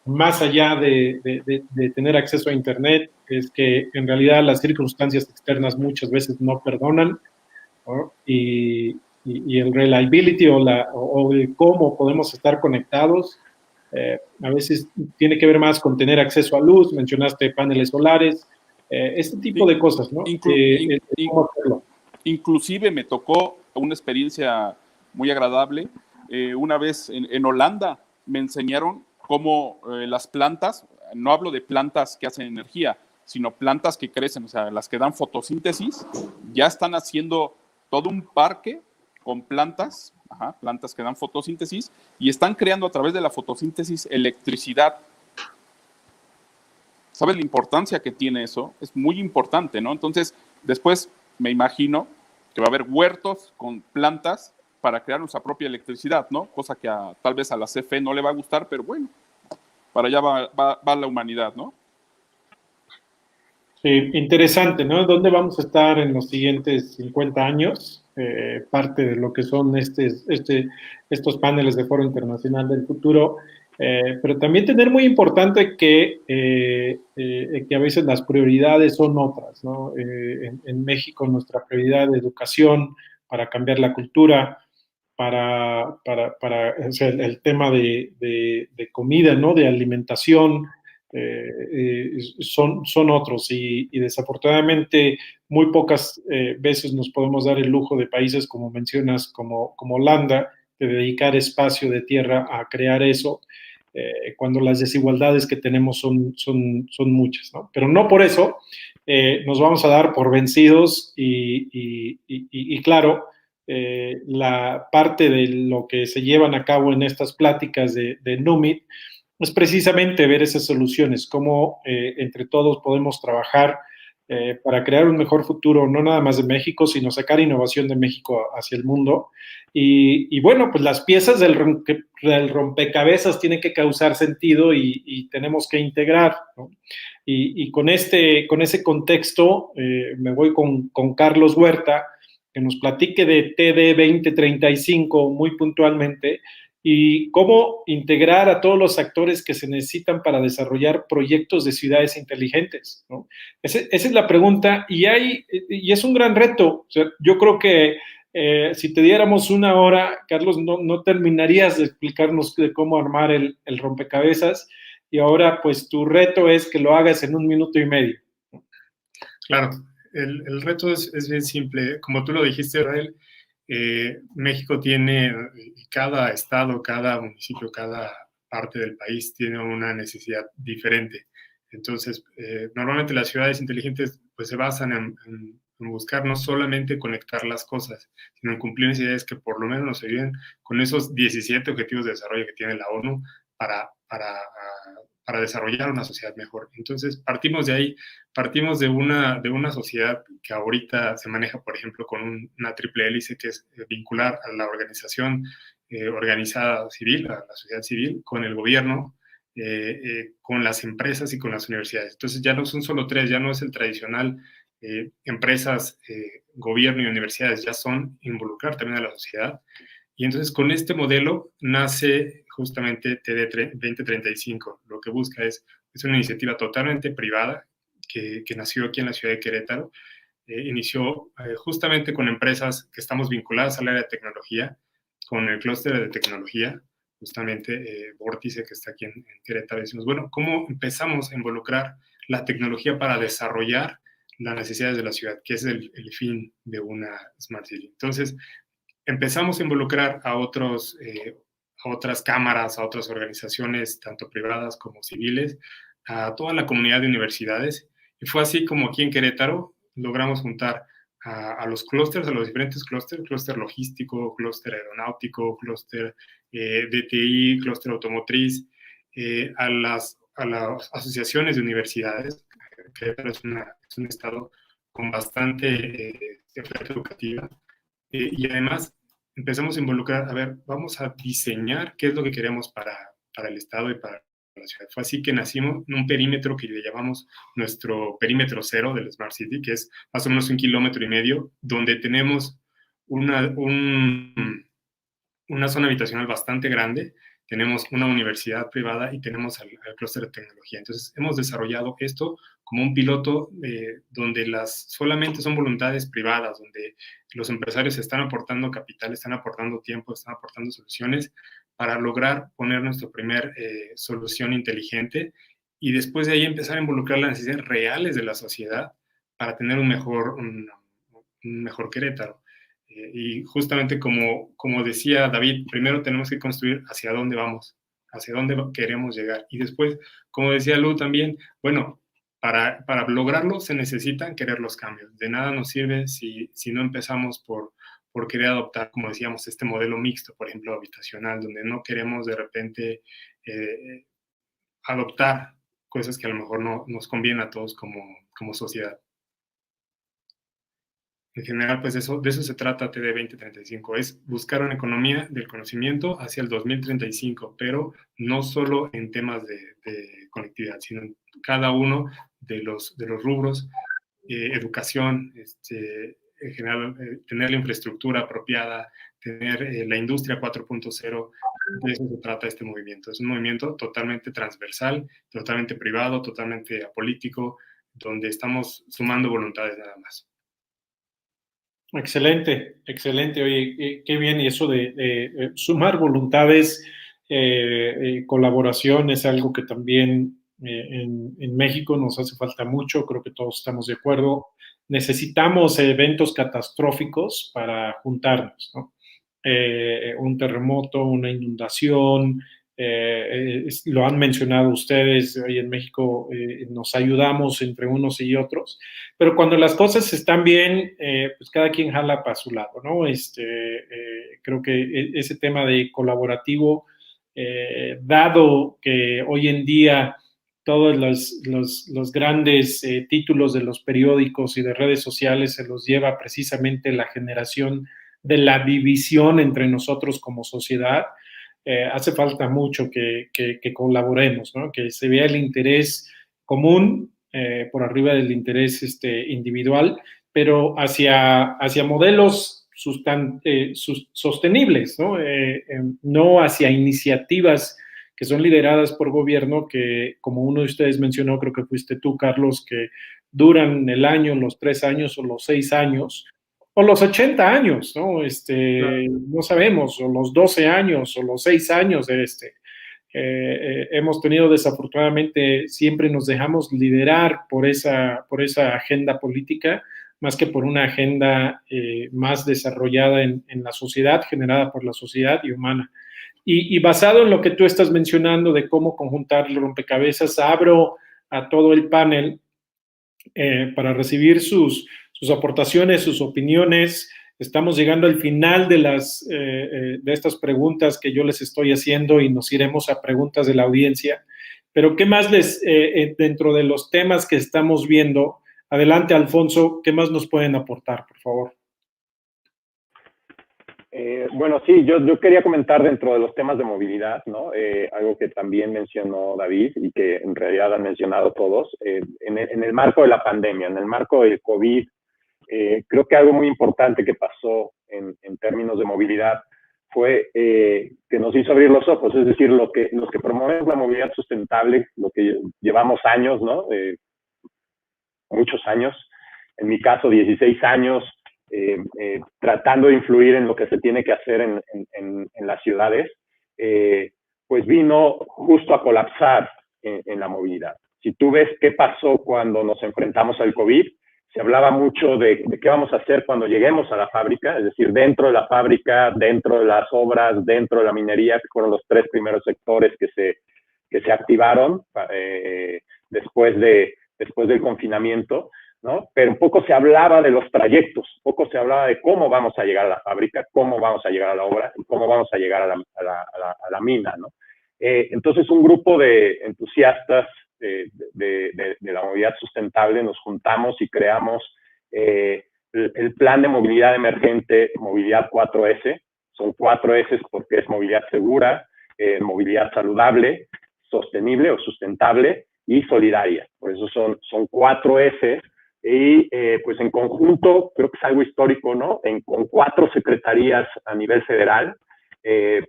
más allá de tener acceso a internet, es que en realidad las circunstancias externas muchas veces no perdonan, ¿no? Y el reliability o el cómo podemos estar conectados a veces tiene que ver más con tener acceso a luz. Mencionaste paneles solares, este tipo de cosas, ¿no? ¿Cómo hacerlo? Inclusive me tocó una experiencia muy agradable. Una vez en Holanda me enseñaron cómo las plantas, no hablo de plantas que hacen energía, sino plantas que crecen, o sea, las que dan fotosíntesis, ya están haciendo todo un parque con plantas, plantas que dan fotosíntesis y están creando a través de la fotosíntesis electricidad. ¿Sabes la importancia que tiene eso? Es muy importante, ¿no? Entonces, después me imagino que va a haber huertos con plantas para crear nuestra propia electricidad, ¿no? Cosa que tal vez a la CFE no le va a gustar, pero bueno, para allá va la humanidad, ¿no? Sí, interesante, ¿no? ¿Dónde vamos a estar en los siguientes 50 años? Parte de lo que son estos paneles de Foro Internacional del Futuro, pero también tener muy importante que a veces las prioridades son otras, ¿no? En México nuestra prioridad de educación para cambiar la cultura, o sea, el tema de comida, ¿no? De alimentación, son otros y desafortunadamente muy pocas veces nos podemos dar el lujo de países como mencionas, como Holanda, de dedicar espacio de tierra a crear eso, cuando las desigualdades que tenemos son muchas, ¿no? Pero no por eso nos vamos a dar por vencidos y claro, la parte de lo que se llevan a cabo en estas pláticas de NUMIT es precisamente ver esas soluciones, cómo entre todos podemos trabajar para crear un mejor futuro, no nada más de México, sino sacar innovación de México hacia el mundo. Y bueno, pues las piezas del rompecabezas tienen que causar sentido y tenemos que integrar, ¿no? Y con ese contexto me voy con Carlos Huerta, que nos platique de TD 2035 muy puntualmente, y cómo integrar a todos los actores que se necesitan para desarrollar proyectos de ciudades inteligentes, ¿no? Esa es la pregunta y es un gran reto. O sea, yo creo que si te diéramos una hora, Carlos, no terminarías de explicarnos de cómo armar el rompecabezas y ahora pues tu reto es que lo hagas en 1 minuto y medio. Claro, el reto es bien simple. Como tú lo dijiste, Israel, México tiene, cada estado, cada municipio, cada parte del país tiene una necesidad diferente. Entonces, normalmente las ciudades inteligentes pues, se basan en buscar no solamente conectar las cosas, sino en cumplir necesidades que por lo menos nos ayuden con esos 17 objetivos de desarrollo que tiene la ONU para desarrollar una sociedad mejor. Entonces, partimos de ahí, partimos de una sociedad que ahorita se maneja, por ejemplo, con una triple hélice, que es vincular a la organización organizada civil, a la sociedad civil, con el gobierno, con las empresas y con las universidades. Entonces, ya no son solo tres, ya no es el tradicional empresas, gobierno y universidades, ya son involucrar también a la sociedad. Y entonces con este modelo nace justamente TD 2035. Lo que busca es una iniciativa totalmente privada que nació aquí en la ciudad de Querétaro. Inició justamente con empresas que estamos vinculadas al área de tecnología, con el clúster de tecnología, justamente Vórtice, que está aquí en Querétaro. Decimos, bueno, ¿cómo empezamos a involucrar la tecnología para desarrollar las necesidades de la ciudad, que es el fin de una Smart City? Entonces, empezamos a involucrar a otras cámaras, a otras organizaciones, tanto privadas como civiles, a toda la comunidad de universidades. Y fue así como aquí en Querétaro logramos juntar a los clústeres, a los diferentes clústeres, clúster logístico, clúster aeronáutico, clúster DTI, clúster automotriz, a las asociaciones de universidades. Querétaro es un estado con bastante oferta educativa. Y además empezamos a involucrar, a ver, vamos a diseñar qué es lo que queremos para el Estado y para la ciudad. Fue así que nacimos en un perímetro que le llamamos nuestro perímetro cero del Smart City, que es más o menos 1,5 kilómetros, donde tenemos una zona habitacional bastante grande, tenemos una universidad privada y tenemos al clúster de tecnología. Entonces, hemos desarrollado esto como un piloto donde solamente son voluntades privadas, donde los empresarios están aportando capital, están aportando tiempo, están aportando soluciones para lograr poner nuestra primer solución inteligente y después de ahí empezar a involucrar las necesidades reales de la sociedad para tener un mejor Querétaro. Y justamente como decía David, primero tenemos que construir hacia dónde vamos, hacia dónde queremos llegar. Y después, como decía Lu también, bueno, para lograrlo se necesitan querer los cambios. De nada nos sirve si no empezamos por por querer adoptar, como decíamos, este modelo mixto, por ejemplo, habitacional, donde no queremos de repente adoptar cosas que a lo mejor no nos convienen a todos como sociedad. En general, pues de eso se trata TD 2035, es buscar una economía del conocimiento hacia el 2035, pero no solo en temas de conectividad, sino en cada uno de los rubros, educación, en general, tener la infraestructura apropiada, tener la industria 4.0, de eso se trata este movimiento. Es un movimiento totalmente transversal, totalmente privado, totalmente apolítico, donde estamos sumando voluntades nada más. Excelente, excelente. Oye, qué bien. Y eso de sumar voluntades, colaboración es algo que también en México nos hace falta mucho. Creo que todos estamos de acuerdo. Necesitamos eventos catastróficos para juntarnos, ¿no? Un terremoto, una inundación, lo han mencionado ustedes, hoy en México nos ayudamos entre unos y otros, pero cuando las cosas están bien, pues cada quien jala para su lado, ¿no? Creo que ese tema de colaborativo, dado que hoy en día todos los grandes títulos de los periódicos y de redes sociales se los lleva precisamente la generación de la división entre nosotros como sociedad, hace falta mucho que colaboremos, ¿no? Que se vea el interés común por arriba del interés individual, pero hacia modelos sostenibles, ¿no? No hacia iniciativas que son lideradas por gobierno que, como uno de ustedes mencionó, creo que fuiste tú, Carlos, que duran el año, los 3 años o los 6 años, o los 80 años, ¿no? Claro. No sabemos, o los 12 años, o los 6 años de hemos tenido desafortunadamente, siempre nos dejamos liderar por esa agenda política, más que por una agenda más desarrollada en la sociedad, generada por la sociedad y humana. Y basado en lo que tú estás mencionando de cómo conjuntar el rompecabezas, abro a todo el panel para recibir sus aportaciones, sus opiniones. Estamos llegando al final de estas preguntas que yo les estoy haciendo y nos iremos a preguntas de la audiencia. Pero ¿qué más dentro de los temas que estamos viendo? Adelante, Alfonso, ¿qué más nos pueden aportar, por favor? Bueno, sí, yo quería comentar dentro de los temas de movilidad, ¿no? Algo que también mencionó David y que en realidad han mencionado todos. En el marco de la pandemia, en el marco del COVID, creo que algo muy importante que pasó en términos de movilidad fue que nos hizo abrir los ojos, es decir, los que promovemos la movilidad sustentable, lo que llevamos años, ¿no? Muchos años, en mi caso 16 años, tratando de influir en lo que se tiene que hacer en las ciudades, pues vino justo a colapsar en la movilidad. Si tú ves qué pasó cuando nos enfrentamos al COVID, se hablaba mucho de qué vamos a hacer cuando lleguemos a la fábrica, es decir, dentro de la fábrica, dentro de las obras, dentro de la minería, que fueron los 3 primeros sectores que se activaron después del confinamiento, ¿no? Pero un poco se hablaba de los trayectos, poco se hablaba de cómo vamos a llegar a la fábrica, cómo vamos a llegar a la obra y cómo vamos a llegar a la mina, ¿no? Entonces, un grupo de entusiastas de la movilidad sustentable nos juntamos y creamos el plan de movilidad emergente, movilidad 4S. Son 4 S porque es movilidad segura, movilidad saludable, sostenible o sustentable y solidaria. Por eso son 4 S. Y pues en conjunto, creo que es algo histórico, ¿no? Con 4 secretarías a nivel federal,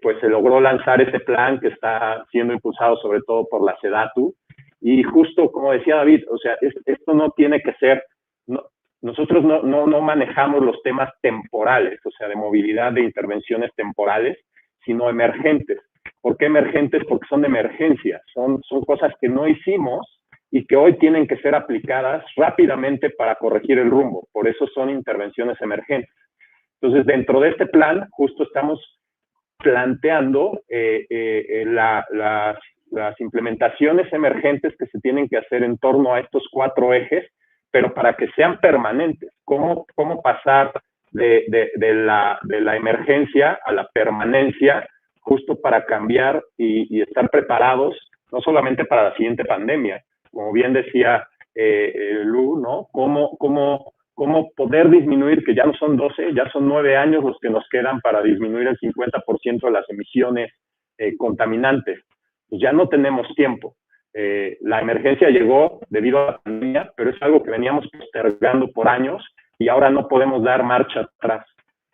pues se logró lanzar este plan que está siendo impulsado sobre todo por la SEDATU. Y justo como decía David, o sea, esto no tiene que ser, nosotros no manejamos los temas temporales, o sea, de movilidad, de intervenciones temporales, sino emergentes. ¿Por qué emergentes? Porque son de emergencia, son cosas que no hicimos y que hoy tienen que ser aplicadas rápidamente para corregir el rumbo. Por eso son intervenciones emergentes. Entonces, dentro de este plan, justo estamos planteando las implementaciones emergentes que se tienen que hacer en torno a estos 4 ejes, pero para que sean permanentes. ¿Cómo pasar de la emergencia a la permanencia, justo para cambiar y estar preparados, no solamente para la siguiente pandemia, como bien decía Lu, ¿no? ¿Cómo poder disminuir, que ya no son 12, ya son 9 años los que nos quedan para disminuir el 50% de las emisiones contaminantes? Pues ya no tenemos tiempo. La emergencia llegó debido a la pandemia, pero es algo que veníamos postergando por años y ahora no podemos dar marcha atrás.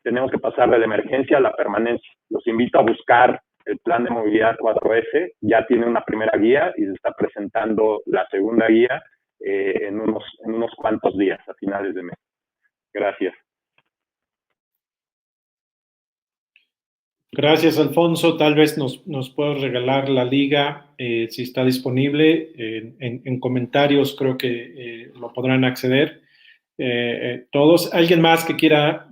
Tenemos que pasar de la emergencia a la permanencia. Los invito a buscar el plan de movilidad 4F, ya tiene una primera guía y se está presentando la segunda guía en unos cuantos días, a finales de mes. Gracias. Gracias, Alfonso. Tal vez nos puedas regalar la liga, si está disponible. En comentarios creo que lo podrán acceder todos. ¿Alguien más que quiera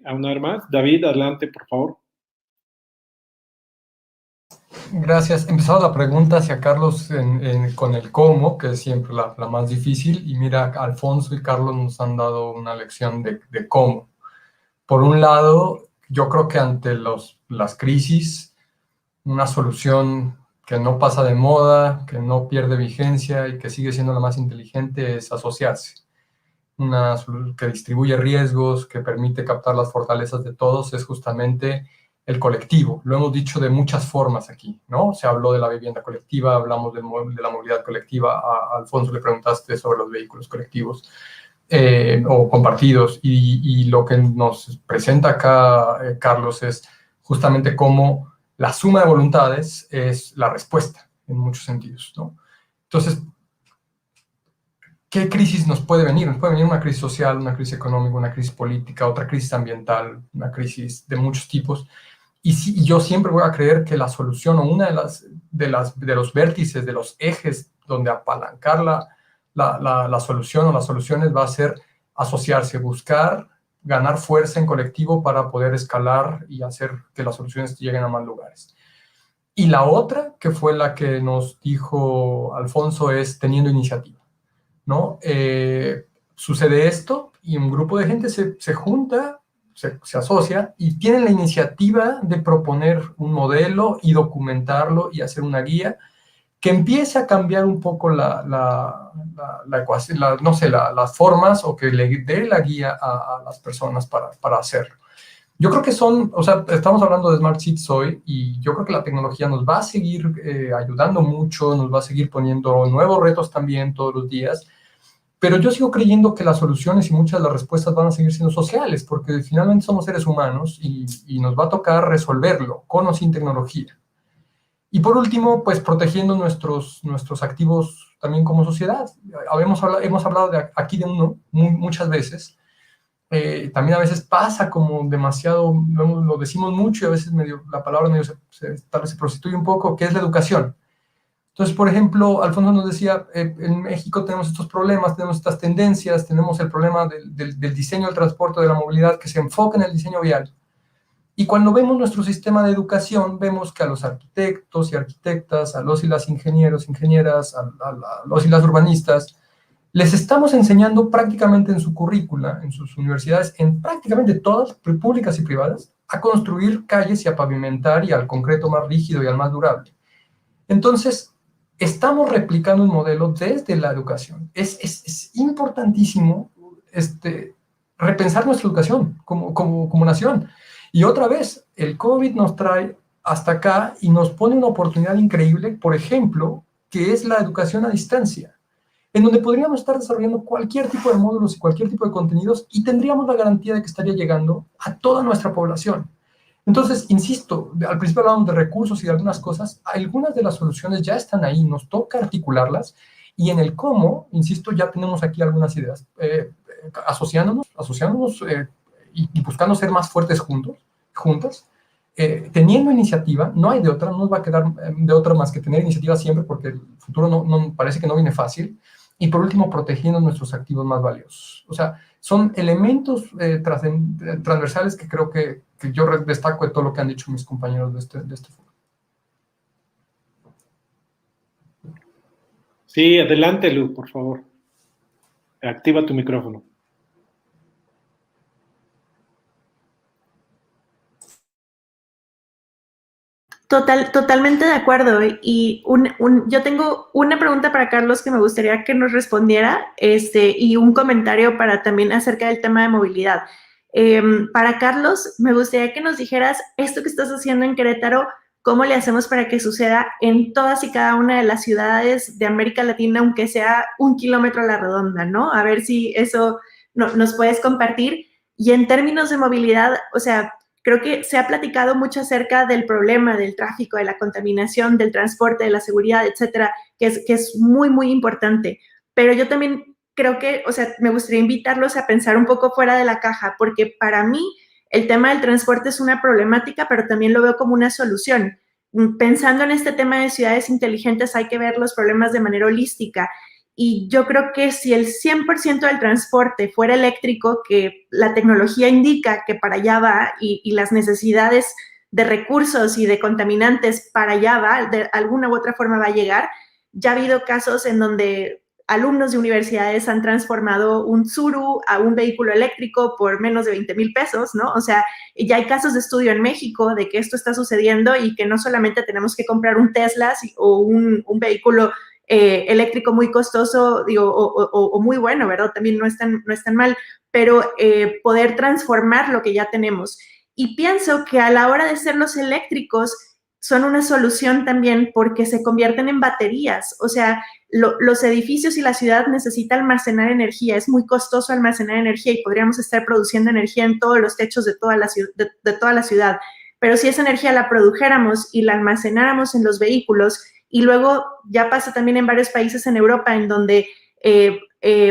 aunar más? David, adelante, por favor. Gracias. Empezaba la pregunta hacia Carlos con el cómo, que es siempre la más difícil. Y mira, Alfonso y Carlos nos han dado una lección de cómo. Por un lado, yo creo que ante las crisis, una solución que no pasa de moda, que no pierde vigencia y que sigue siendo la más inteligente es asociarse. Una solución que distribuye riesgos, que permite captar las fortalezas de todos, es justamente el colectivo. Lo hemos dicho de muchas formas aquí, ¿no? Se habló de la vivienda colectiva, hablamos de la movilidad colectiva. A Alfonso le preguntaste sobre los vehículos colectivos o compartidos, y lo que nos presenta acá Carlos es justamente cómo la suma de voluntades es la respuesta en muchos sentidos, ¿no? Entonces, ¿qué crisis nos puede venir? Nos puede venir una crisis social, una crisis económica, una crisis política, otra crisis ambiental, una crisis de muchos tipos. Y yo siempre voy a creer que la solución, o una de los vértices, de los ejes donde apalancar la solución o las soluciones va a ser asociarse, buscar ganar fuerza en colectivo para poder escalar y hacer que las soluciones lleguen a más lugares. Y la otra, que fue la que nos dijo Alfonso, es teniendo iniciativa, ¿no? Sucede esto y un grupo de gente se junta, se asocia y tienen la iniciativa de proponer un modelo y documentarlo y hacer una guía que empiece a cambiar un poco la ecuación, no sé, las formas, o que le dé la guía a las personas para hacerlo. Yo creo que o sea, estamos hablando de Smart Cities hoy, y yo creo que la tecnología nos va a seguir ayudando mucho, nos va a seguir poniendo nuevos retos también todos los días, pero yo sigo creyendo que las soluciones y muchas de las respuestas van a seguir siendo sociales, porque finalmente somos seres humanos y nos va a tocar resolverlo, con o sin tecnología. Y por último, pues protegiendo nuestros activos también como sociedad. Hemos hablado aquí de uno muchas veces. También a veces pasa como demasiado, lo decimos mucho y a veces la palabra tal vez se prostituye un poco, que es la educación. Entonces, por ejemplo, Alfonso nos decía, en México tenemos estos problemas, tenemos estas tendencias, tenemos el problema del diseño del transporte, de la movilidad, que se enfoca en el diseño vial. Y cuando vemos nuestro sistema de educación, vemos que a los arquitectos y arquitectas, a los y las ingenieros, ingenieras, a los y las urbanistas, les estamos enseñando prácticamente en su currícula, en sus universidades, en prácticamente todas, públicas y privadas, a construir calles y a pavimentar y al concreto más rígido y al más durable. Entonces, estamos replicando un modelo desde la educación. Es importantísimo repensar nuestra educación como nación. Y otra vez, el COVID nos trae hasta acá y nos pone una oportunidad increíble, por ejemplo, que es la educación a distancia, en donde podríamos estar desarrollando cualquier tipo de módulos y cualquier tipo de contenidos y tendríamos la garantía de que estaría llegando a toda nuestra población. Entonces, insisto, al principio hablábamos de recursos y de algunas cosas, algunas de las soluciones ya están ahí, nos toca articularlas, y en el cómo, insisto, ya tenemos aquí algunas ideas, asociándonos y buscando ser más fuertes juntas, teniendo iniciativa. No hay de otra, no nos va a quedar de otra más que tener iniciativa siempre, porque el futuro no parece que no viene fácil. Y por último, protegiendo nuestros activos más valiosos. O sea, son elementos transversales que creo que yo destaco de todo lo que han dicho mis compañeros de este foro. Sí, adelante, Lu, por favor. Activa tu micrófono. Totalmente de acuerdo. Y yo tengo una pregunta para Carlos que me gustaría que nos respondiera, y un comentario para también acerca del tema de movilidad. Para Carlos, me gustaría que nos dijeras esto que estás haciendo en Querétaro, cómo le hacemos para que suceda en todas y cada una de las ciudades de América Latina, aunque sea 1 kilómetro a la redonda, ¿no? A ver si eso nos puedes compartir. Y en términos de movilidad, o sea, creo que se ha platicado mucho acerca del problema del tráfico, de la contaminación, del transporte, de la seguridad, etcétera, que es muy, muy importante. Pero yo también creo que, o sea, me gustaría invitarlos a pensar un poco fuera de la caja, porque para mí el tema del transporte es una problemática, pero también lo veo como una solución. Pensando en este tema de ciudades inteligentes, hay que ver los problemas de manera holística. Y yo creo que si el 100% del transporte fuera eléctrico, que la tecnología indica que para allá va y las necesidades de recursos y de contaminantes para allá va, de alguna u otra forma va a llegar, ya ha habido casos en donde alumnos de universidades han transformado un Tsuru a un vehículo eléctrico por menos de 20,000 pesos, ¿no? O sea, ya hay casos de estudio en México de que esto está sucediendo y que no solamente tenemos que comprar un Tesla o un vehículo eléctrico muy costoso, digo, o muy bueno, ¿verdad? También no es tan mal, pero poder transformar lo que ya tenemos. Y pienso que a la hora de ser los eléctricos son una solución también porque se convierten en baterías. O sea, los edificios y la ciudad necesitan almacenar energía. Es muy costoso almacenar energía y podríamos estar produciendo energía en todos los techos de toda la ciudad. Pero si esa energía la produjéramos y la almacenáramos en los vehículos, y luego ya pasa también en varios países en Europa en donde,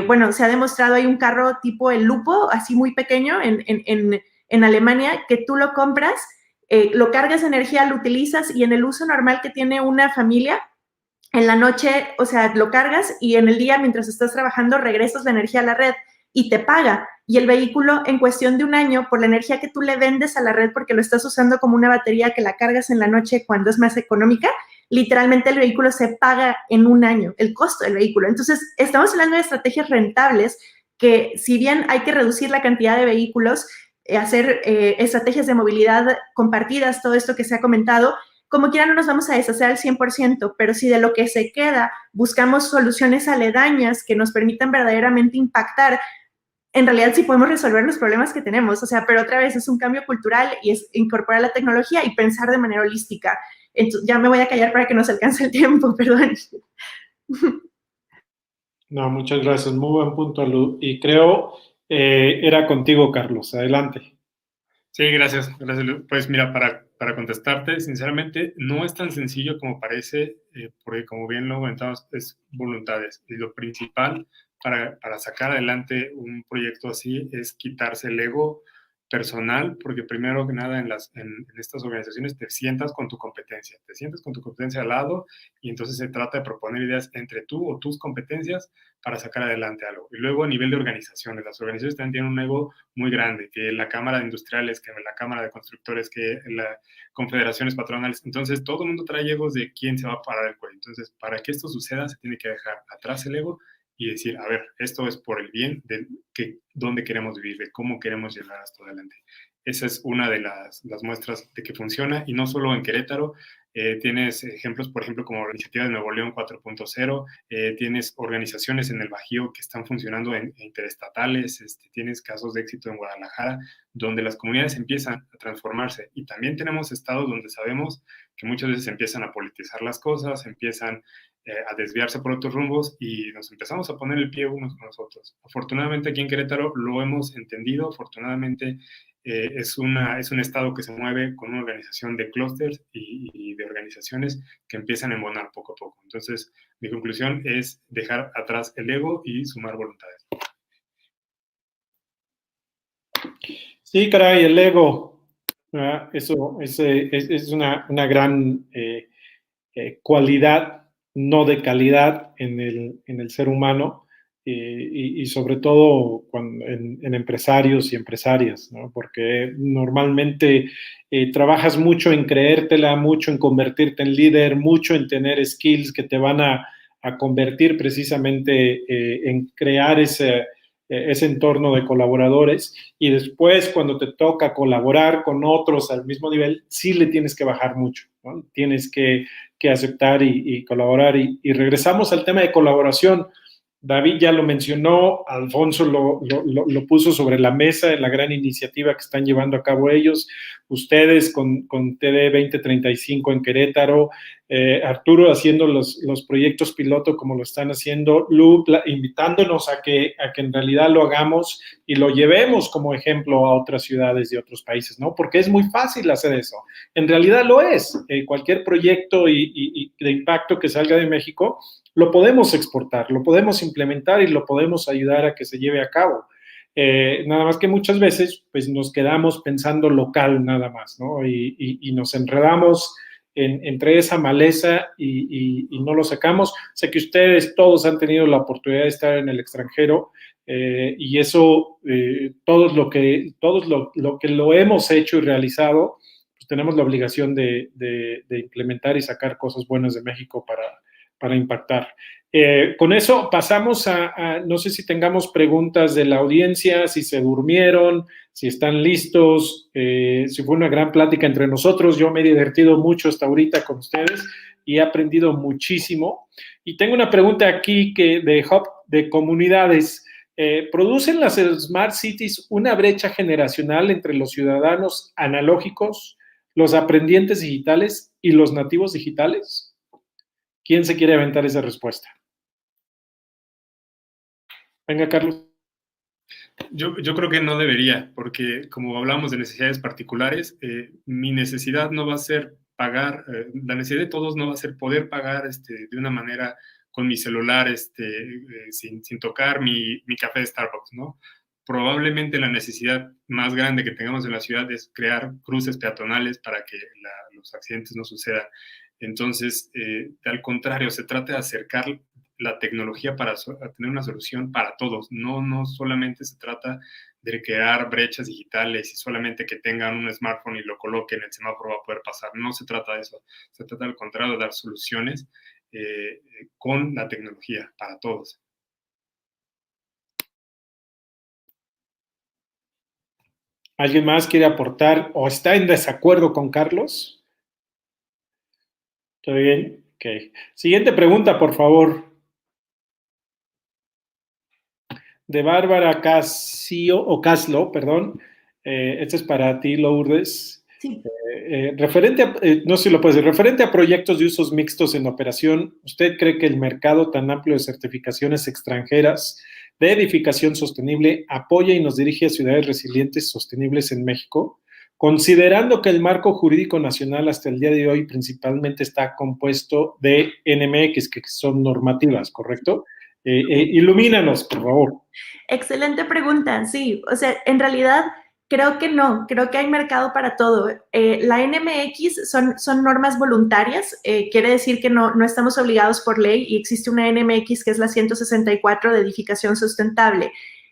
bueno, se ha demostrado, hay un carro tipo el Lupo, así muy pequeño en Alemania, que tú lo compras, lo cargas de energía, lo utilizas y en el uso normal que tiene una familia, en la noche, o sea, lo cargas y en el día, mientras estás trabajando, regresas la energía a la red y te paga. Y el vehículo, en cuestión de un año, por la energía que tú le vendes a la red, porque lo estás usando como una batería que la cargas en la noche cuando es más económica, literalmente el vehículo se paga en un año, el costo del vehículo. Entonces, estamos hablando de estrategias rentables que, si bien hay que reducir la cantidad de vehículos, hacer estrategias de movilidad compartidas, todo esto que se ha comentado, como quiera no nos vamos a deshacer al 100%, pero si de lo que se queda buscamos soluciones aledañas que nos permitan verdaderamente impactar, en realidad sí podemos resolver los problemas que tenemos. O sea, pero otra vez es un cambio cultural y es incorporar la tecnología y pensar de manera holística. Entonces, ya me voy a callar para que nos alcance el tiempo, perdón. No, muchas gracias. Muy buen punto, Lu. Y creo era contigo, Carlos. Adelante. Sí, gracias, Lu. Pues mira, para contestarte, sinceramente, no es tan sencillo como parece, porque como bien lo comentamos, es voluntades. Y lo principal para sacar adelante un proyecto así es quitarse el ego personal, porque primero que nada en estas organizaciones te sientas con tu competencia al lado y entonces se trata de proponer ideas entre tú o tus competencias para sacar adelante algo. Y luego a nivel de organizaciones, las organizaciones también tienen un ego muy grande, que la Cámara de Industriales, que la Cámara de Constructores, que las confederaciones patronales, entonces todo el mundo trae egos de quién se va a parar el cuello. Entonces, para que esto suceda, se tiene que dejar atrás el ego y decir, a ver, esto es por el bien de dónde queremos vivir, de cómo queremos llevar esto adelante. Esa es una de las muestras de que funciona, y no solo en Querétaro. Tienes ejemplos, por ejemplo, como la iniciativa de Nuevo León 4.0, tienes organizaciones en el Bajío que están funcionando en interestatales, tienes casos de éxito en Guadalajara, donde las comunidades empiezan a transformarse, y también tenemos estados donde sabemos que muchas veces empiezan a politizar las cosas, empiezan a desviarse por otros rumbos y nos empezamos a poner el pie unos con los otros. Afortunadamente aquí en Querétaro lo hemos entendido, afortunadamente es un estado que se mueve con una organización de clústeres y de organizaciones que empiezan a embonar poco a poco. Entonces, mi conclusión es dejar atrás el ego y sumar voluntades. Sí, caray, el ego. Eso es una gran cualidad, no de calidad en el ser humano, y sobre todo en empresarios y empresarias, ¿no? Porque normalmente trabajas mucho en creértela, mucho en convertirte en líder, mucho en tener skills que te van a convertir precisamente en crear ese entorno de colaboradores, y después cuando te toca colaborar con otros al mismo nivel, sí le tienes que bajar mucho, ¿no? Tienes que aceptar y colaborar. Y regresamos al tema de colaboración. David ya lo mencionó, Alfonso lo puso sobre la mesa en la gran iniciativa que están llevando a cabo ellos, ustedes con TD 2035 en Querétaro, Arturo haciendo los proyectos piloto como lo están haciendo, Lu invitándonos a que en realidad lo hagamos y lo llevemos como ejemplo a otras ciudades de otros países, ¿no? Porque es muy fácil hacer eso. En realidad lo es. Cualquier proyecto y de impacto que salga de México lo podemos exportar, lo podemos implementar y lo podemos ayudar a que se lleve a cabo. Nada más que muchas veces pues nos quedamos pensando local nada más, ¿no? Y nos enredamos entre esa maleza y no lo sacamos. Sé que ustedes todos han tenido la oportunidad de estar en el extranjero y eso, todos lo que lo hemos hecho y realizado, pues tenemos la obligación de implementar y sacar cosas buenas de México para impactar. Con eso pasamos no sé si tengamos preguntas de la audiencia, si se durmieron, si están listos, si fue una gran plática entre nosotros. Yo me he divertido mucho hasta ahorita con ustedes y he aprendido muchísimo. Y tengo una pregunta aquí de Hub de Comunidades. ¿Producen las Smart Cities una brecha generacional entre los ciudadanos analógicos, los aprendientes digitales y los nativos digitales? ¿Quién se quiere aventar esa respuesta? Venga, Carlos. Yo creo que no debería, porque como hablamos de necesidades particulares, mi necesidad no va a ser pagar, la necesidad de todos no va a ser poder pagar de una manera con mi celular, sin tocar mi café de Starbucks, ¿no? Probablemente la necesidad más grande que tengamos en la ciudad es crear cruces peatonales para que los accidentes no sucedan. Entonces, al contrario, se trata de acercar la tecnología para tener una solución para todos. No solamente se trata de crear brechas digitales y solamente que tengan un smartphone y lo coloquen, el semáforo va a poder pasar. No se trata de eso. Se trata al contrario de dar soluciones con la tecnología para todos. ¿Alguien más quiere aportar o está en desacuerdo con Carlos? ¿Todo bien? Ok. Siguiente pregunta, por favor. De Bárbara Caslo, perdón. Esta es para ti, Lourdes. Sí. No sé si lo puedes decir. Referente a proyectos de usos mixtos en operación, ¿usted cree que el mercado tan amplio de certificaciones extranjeras de edificación sostenible apoya y nos dirige a ciudades resilientes sostenibles en México? Considerando que el marco jurídico nacional hasta el día de hoy principalmente está compuesto de NMX, que son normativas, ¿correcto? Ilumínanos, por favor. Excelente pregunta, sí. O sea, en realidad creo que no, creo que hay mercado para todo. La NMX son normas voluntarias, quiere decir que no estamos obligados por ley y existe una NMX que es la 164 de edificación sustentable.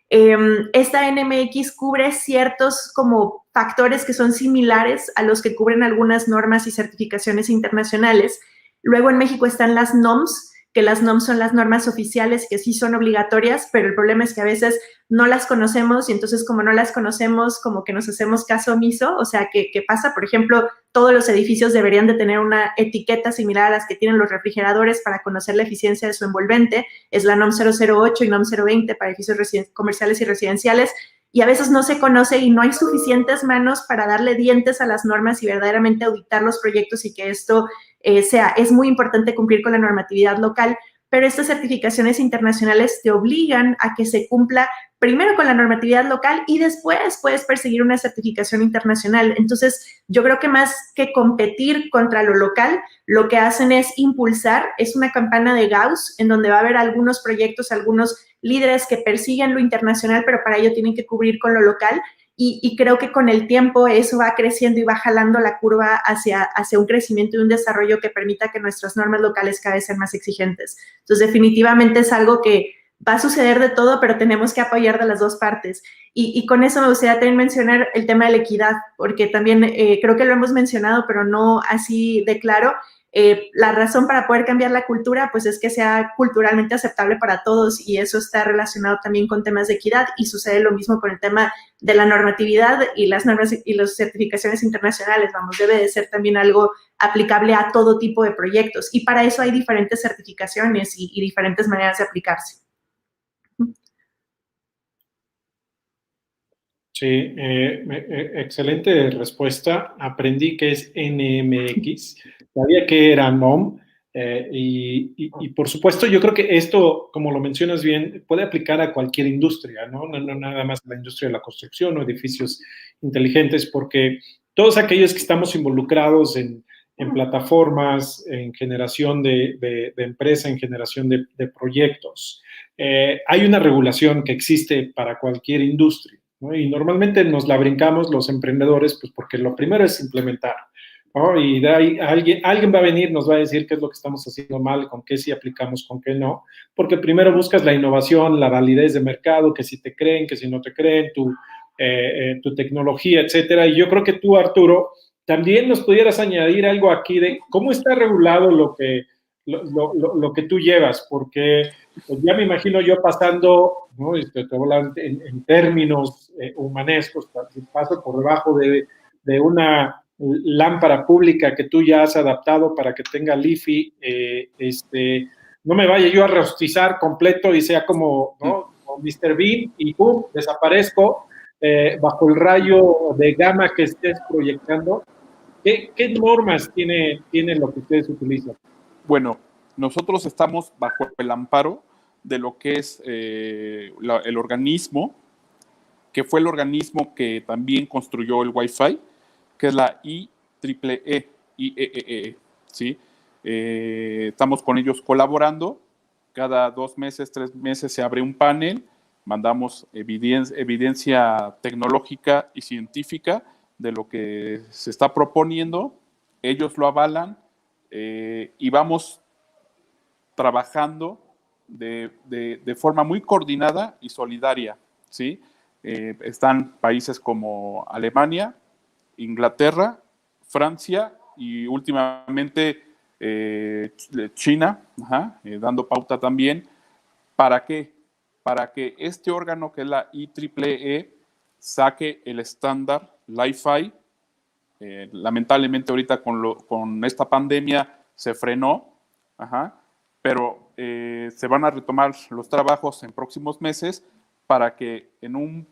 Esta NMX cubre ciertos como factores que son similares a los que cubren algunas normas y certificaciones internacionales. Luego en México están las NOMS, que las NOMS son las normas oficiales que sí son obligatorias, pero el problema es que a veces no las conocemos y entonces como no las conocemos, como que nos hacemos caso omiso. O sea, ¿qué pasa? Por ejemplo, todos los edificios deberían de tener una etiqueta similar a las que tienen los refrigeradores para conocer la eficiencia de su envolvente. Es la NOM 008 y NOM 020 para edificios comerciales y residenciales. Y a veces no se conoce y no hay suficientes manos para darle dientes a las normas y verdaderamente auditar los proyectos y que esto es muy importante cumplir con la normatividad local, pero estas certificaciones internacionales te obligan a que se cumpla primero con la normatividad local y después puedes perseguir una certificación internacional. Entonces, yo creo que más que competir contra lo local, lo que hacen es impulsar, es una campana de Gauss en donde va a haber algunos proyectos, algunos líderes que persiguen lo internacional, pero para ello tienen que cubrir con lo local. Y creo que con el tiempo eso va creciendo y va jalando la curva hacia un crecimiento y un desarrollo que permita que nuestras normas locales cada vez sean más exigentes. Entonces, definitivamente es algo que va a suceder de todo, pero tenemos que apoyar de las dos partes. Y con eso me gustaría también mencionar el tema de la equidad, porque también creo que lo hemos mencionado, pero no así de claro. La razón para poder cambiar la cultura, pues es que sea culturalmente aceptable para todos, y eso está relacionado también con temas de equidad, y sucede lo mismo con el tema de la normatividad y las normas y las certificaciones internacionales. Vamos, debe de ser también algo aplicable a todo tipo de proyectos, y para eso hay diferentes certificaciones y diferentes maneras de aplicarse. Sí, excelente respuesta. Aprendí que es NMX, sabía que era NOM, y por supuesto yo creo que esto, como lo mencionas bien, puede aplicar a cualquier industria, ¿no? No nada más a la industria de la construcción o edificios inteligentes, porque todos aquellos que estamos involucrados en plataformas, en generación de empresa, en generación de proyectos, hay una regulación que existe para cualquier industria, ¿no? Y normalmente nos la brincamos los emprendedores, pues porque lo primero es implementar, ¿no? Y de ahí alguien va a venir, nos va a decir qué es lo que estamos haciendo mal, con qué sí aplicamos, con qué no, porque primero buscas la innovación, la validez de mercado, que si te creen, que si no te creen, tu tecnología, etcétera. Y yo creo que tú, Arturo, también nos pudieras añadir algo aquí de cómo está regulado lo que tú llevas, porque pues ya me imagino yo pasando, ¿no? Te hablo en términos humanescos, paso por debajo de una lámpara pública que tú ya has adaptado para que tenga LiFi, no me vaya yo a rostizar completo y sea como, ¿no? Como Mr. Bean y ¡pum! Desaparezco bajo el rayo de gamma que estés proyectando. ¿Qué normas tiene lo que ustedes utilizan? Bueno, nosotros estamos bajo el amparo de lo que es el organismo, que fue el organismo que también construyó el Wi-Fi, que es la IEEE, ¿sí? Estamos con ellos colaborando. Cada 2 meses, 3 meses se abre un panel, mandamos evidencia tecnológica y científica de lo que se está proponiendo, ellos lo avalan, y vamos trabajando de forma muy coordinada y solidaria, ¿sí? Están países como Alemania, Inglaterra, Francia y últimamente China, dando pauta también. ¿Para qué? Para que este órgano, que es la IEEE, saque el estándar Li-Fi. Lamentablemente ahorita con esta pandemia se frenó, pero se van a retomar los trabajos en próximos meses para que en un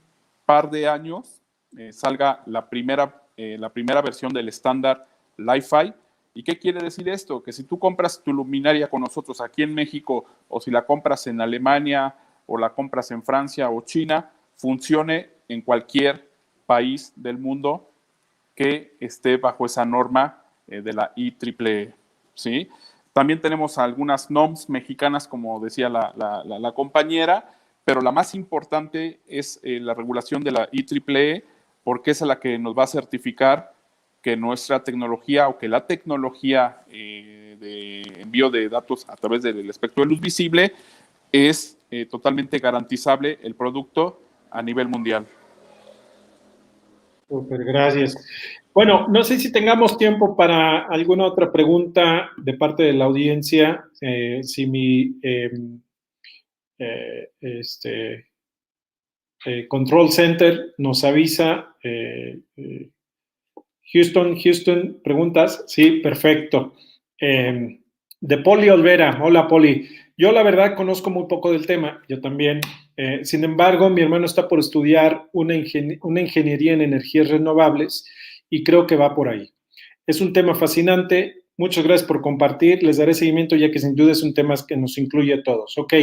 par de años salga la primera versión del estándar Li-Fi. ¿Y qué quiere decir esto? Que si tú compras tu luminaria con nosotros aquí en México, o si la compras en Alemania, o la compras en Francia o China, funcione en cualquier país del mundo que esté bajo esa norma de la IEEE, ¿sí? También tenemos algunas NOMs mexicanas, como decía la compañera, pero la más importante es la regulación de la IEEE, porque es la que nos va a certificar que nuestra tecnología, o que la tecnología de envío de datos a través del espectro de luz visible es totalmente garantizable el producto a nivel mundial. Súper, gracias. Bueno, no sé si tengamos tiempo para alguna otra pregunta de parte de la audiencia. Si mi control center nos avisa. Houston, ¿preguntas? Sí, perfecto. De Poli Olvera. Hola, Poli. Yo la verdad conozco muy poco del tema, yo también. Sin embargo, mi hermano está por estudiar una ingeniería en energías renovables y creo que va por ahí. Es un tema fascinante. Muchas gracias por compartir. Les daré seguimiento ya que sin duda es un tema que nos incluye a todos. Ok,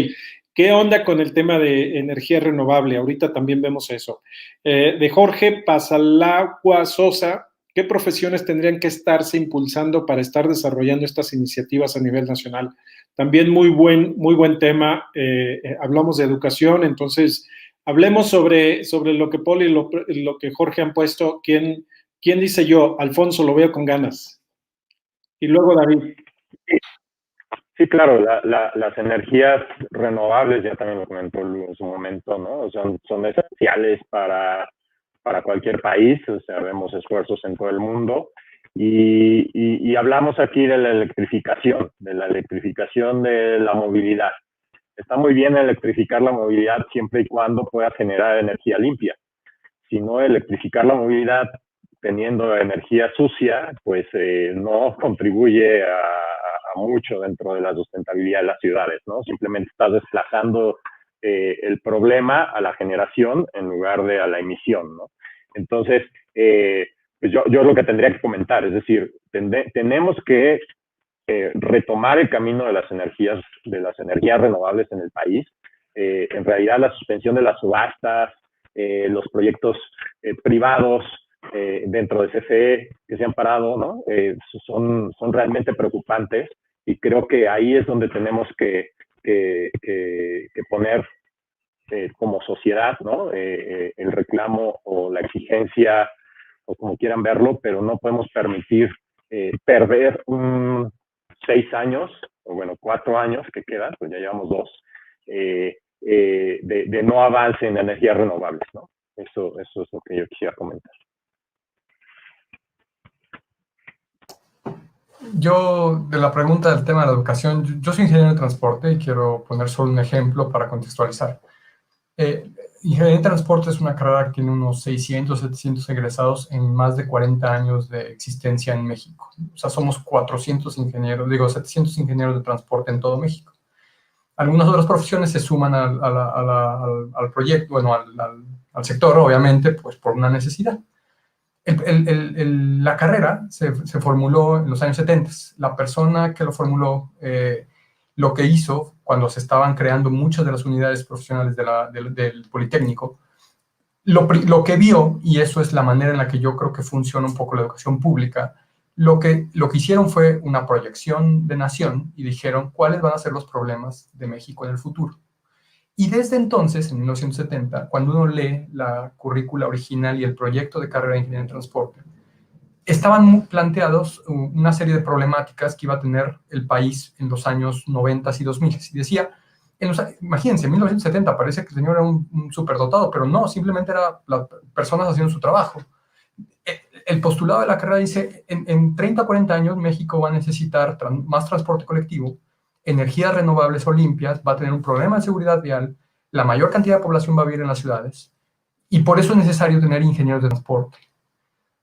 ¿qué onda con el tema de energía renovable? Ahorita también vemos eso. De Jorge Pasalagua Sosa. ¿Qué profesiones tendrían que estarse impulsando para estar desarrollando estas iniciativas a nivel nacional? También muy buen tema. Hablamos de educación, entonces hablemos sobre lo que Poli y lo que Jorge han puesto. ¿Quién dice yo? Alfonso, lo veo con ganas. Y luego David. Sí, claro, las energías renovables, ya también lo comentó en su momento, ¿no? Son esenciales para cualquier país, o sea, vemos esfuerzos en todo el mundo. Y hablamos aquí de la electrificación de la movilidad. Está muy bien electrificar la movilidad siempre y cuando pueda generar energía limpia. Si no, electrificar la movilidad teniendo energía sucia, pues no contribuye a mucho dentro de la sustentabilidad de las ciudades, ¿no? Simplemente estás desplazando el problema a la generación en lugar de a la emisión, ¿no? Entonces, pues yo lo que tendría que comentar, es decir, tenemos que retomar el camino de las energías renovables en el país. En realidad, la suspensión de las subastas, los proyectos privados dentro de CFE que se han parado, ¿no? Son realmente preocupantes, y creo que ahí es donde tenemos que poner como sociedad, ¿no? El reclamo o la exigencia, o como quieran verlo, pero no podemos permitir perder 6 años, o bueno, 4 años que quedan, pues ya llevamos 2, de no avance en energías renovables, ¿no? Eso es lo que yo quisiera comentar. Yo, de la pregunta del tema de la educación, yo soy ingeniero de transporte y quiero poner solo un ejemplo para contextualizar. Ingeniería de transporte es una carrera que tiene unos 600, 700 egresados en más de 40 años de existencia en México. O sea, somos 700 ingenieros de transporte en todo México. Algunas otras profesiones se suman al proyecto, bueno, al sector, obviamente, pues por una necesidad. La carrera se formuló en los años 70. La persona que lo formuló, lo que hizo cuando se estaban creando muchas de las unidades profesionales del Politécnico, lo que vio, y eso es la manera en la que yo creo que funciona un poco la educación pública, lo que hicieron fue una proyección de nación y dijeron cuáles van a ser los problemas de México en el futuro. Y desde entonces, en 1970, cuando uno lee la currícula original y el proyecto de carrera de Ingeniería en Transporte, estaban planteados una serie de problemáticas que iba a tener el país en los años 90 y 2000. Y decía, imagínense, en 1970 parece que el señor era un superdotado, pero no, simplemente eran las personas haciendo su trabajo. El postulado de la carrera dice, en 30 o 40 años México va a necesitar más transporte colectivo, energías renovables o limpias, va a tener un problema de seguridad vial, la mayor cantidad de población va a vivir en las ciudades, y por eso es necesario tener ingenieros de transporte.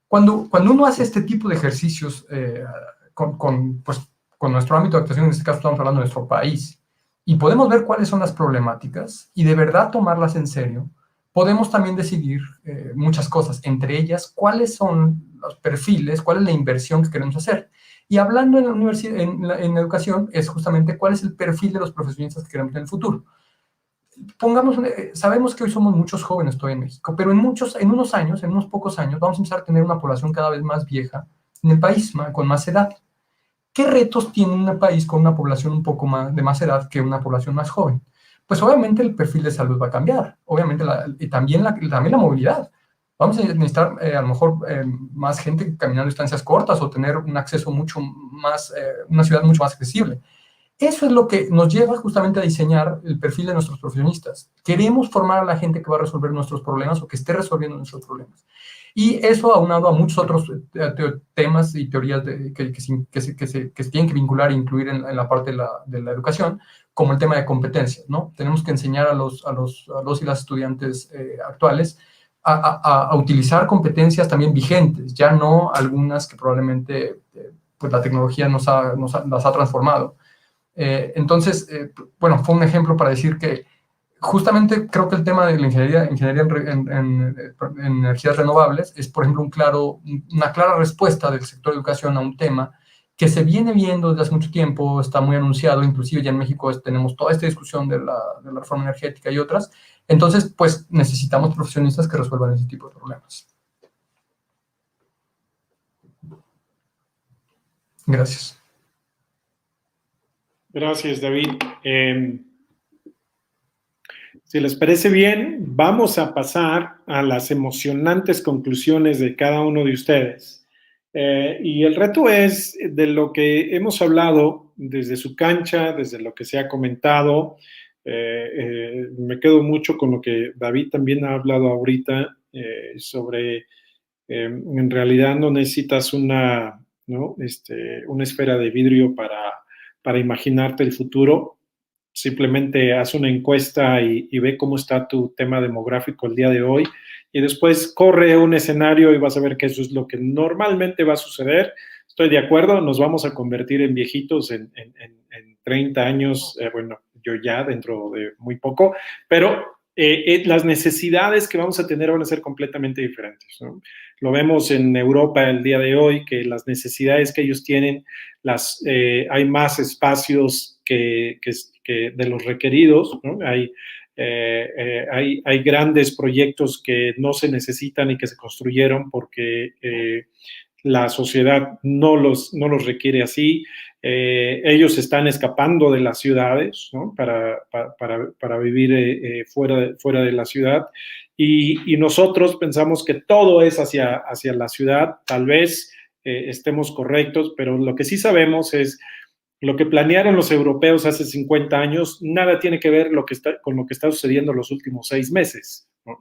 Cuando uno hace este tipo de ejercicios con nuestro ámbito de actuación, en este caso estamos hablando de nuestro país, y podemos ver cuáles son las problemáticas y de verdad tomarlas en serio, podemos también decidir muchas cosas, entre ellas cuáles son los perfiles, cuál es la inversión que queremos hacer. Y hablando en la universidad, en educación, es justamente cuál es el perfil de los profesionistas que queremos en el futuro. Sabemos que hoy somos muchos jóvenes todavía en México, pero en unos pocos años, vamos a empezar a tener una población cada vez más vieja en el país, con más edad. ¿Qué retos tiene un país con una población un poco de más edad que una población más joven? Pues obviamente el perfil de salud va a cambiar, obviamente y también la movilidad. Vamos a necesitar a lo mejor más gente caminando distancias cortas o tener un acceso mucho más, una ciudad mucho más accesible. Eso es lo que nos lleva justamente a diseñar el perfil de nuestros profesionistas. Queremos formar a la gente que va a resolver nuestros problemas o que esté resolviendo nuestros problemas. Y eso aunado a muchos otros temas y teorías que se tienen que vincular e incluir en la parte de la educación, como el tema de competencias, ¿no? Tenemos que enseñar a los y las estudiantes actuales a utilizar competencias también vigentes, ya no algunas que probablemente pues la tecnología las ha transformado. Entonces, bueno, fue un ejemplo para decir que justamente creo que el tema de la ingeniería en energías renovables es, por ejemplo, una clara respuesta del sector de educación a un tema que se viene viendo desde hace mucho tiempo, está muy anunciado, inclusive ya en México tenemos toda esta discusión de la reforma energética y otras. Entonces, pues necesitamos profesionistas que resuelvan ese tipo de problemas. Gracias. Gracias, David. Si les parece bien, vamos a pasar a las emocionantes conclusiones de cada uno de ustedes. Y el reto es de lo que hemos hablado desde su cancha, desde lo que se ha comentado. Me quedo mucho con lo que David también ha hablado ahorita sobre en realidad no necesitas una ¿no? Una esfera de vidrio para imaginarte el futuro. Simplemente haz una encuesta y ve cómo está tu tema demográfico el día de hoy y después corre un escenario y vas a ver que eso es lo que normalmente va a suceder. Estoy de acuerdo, nos vamos a convertir en viejitos en 30 años, bueno, yo ya dentro de muy poco, pero las necesidades que vamos a tener van a ser completamente diferentes, ¿no? Lo vemos en Europa el día de hoy, que las necesidades que ellos tienen, hay más espacios que de los requeridos, ¿no? Hay grandes proyectos que no se necesitan y que se construyeron porque la sociedad no los requiere así. Ellos están escapando de las ciudades, ¿no? para vivir fuera de la ciudad y nosotros pensamos que todo es hacia la ciudad. Tal vez estemos correctos, pero lo que sí sabemos es lo que planearon los europeos hace 50 años, nada tiene que ver con lo que está sucediendo los últimos 6 meses, ¿no?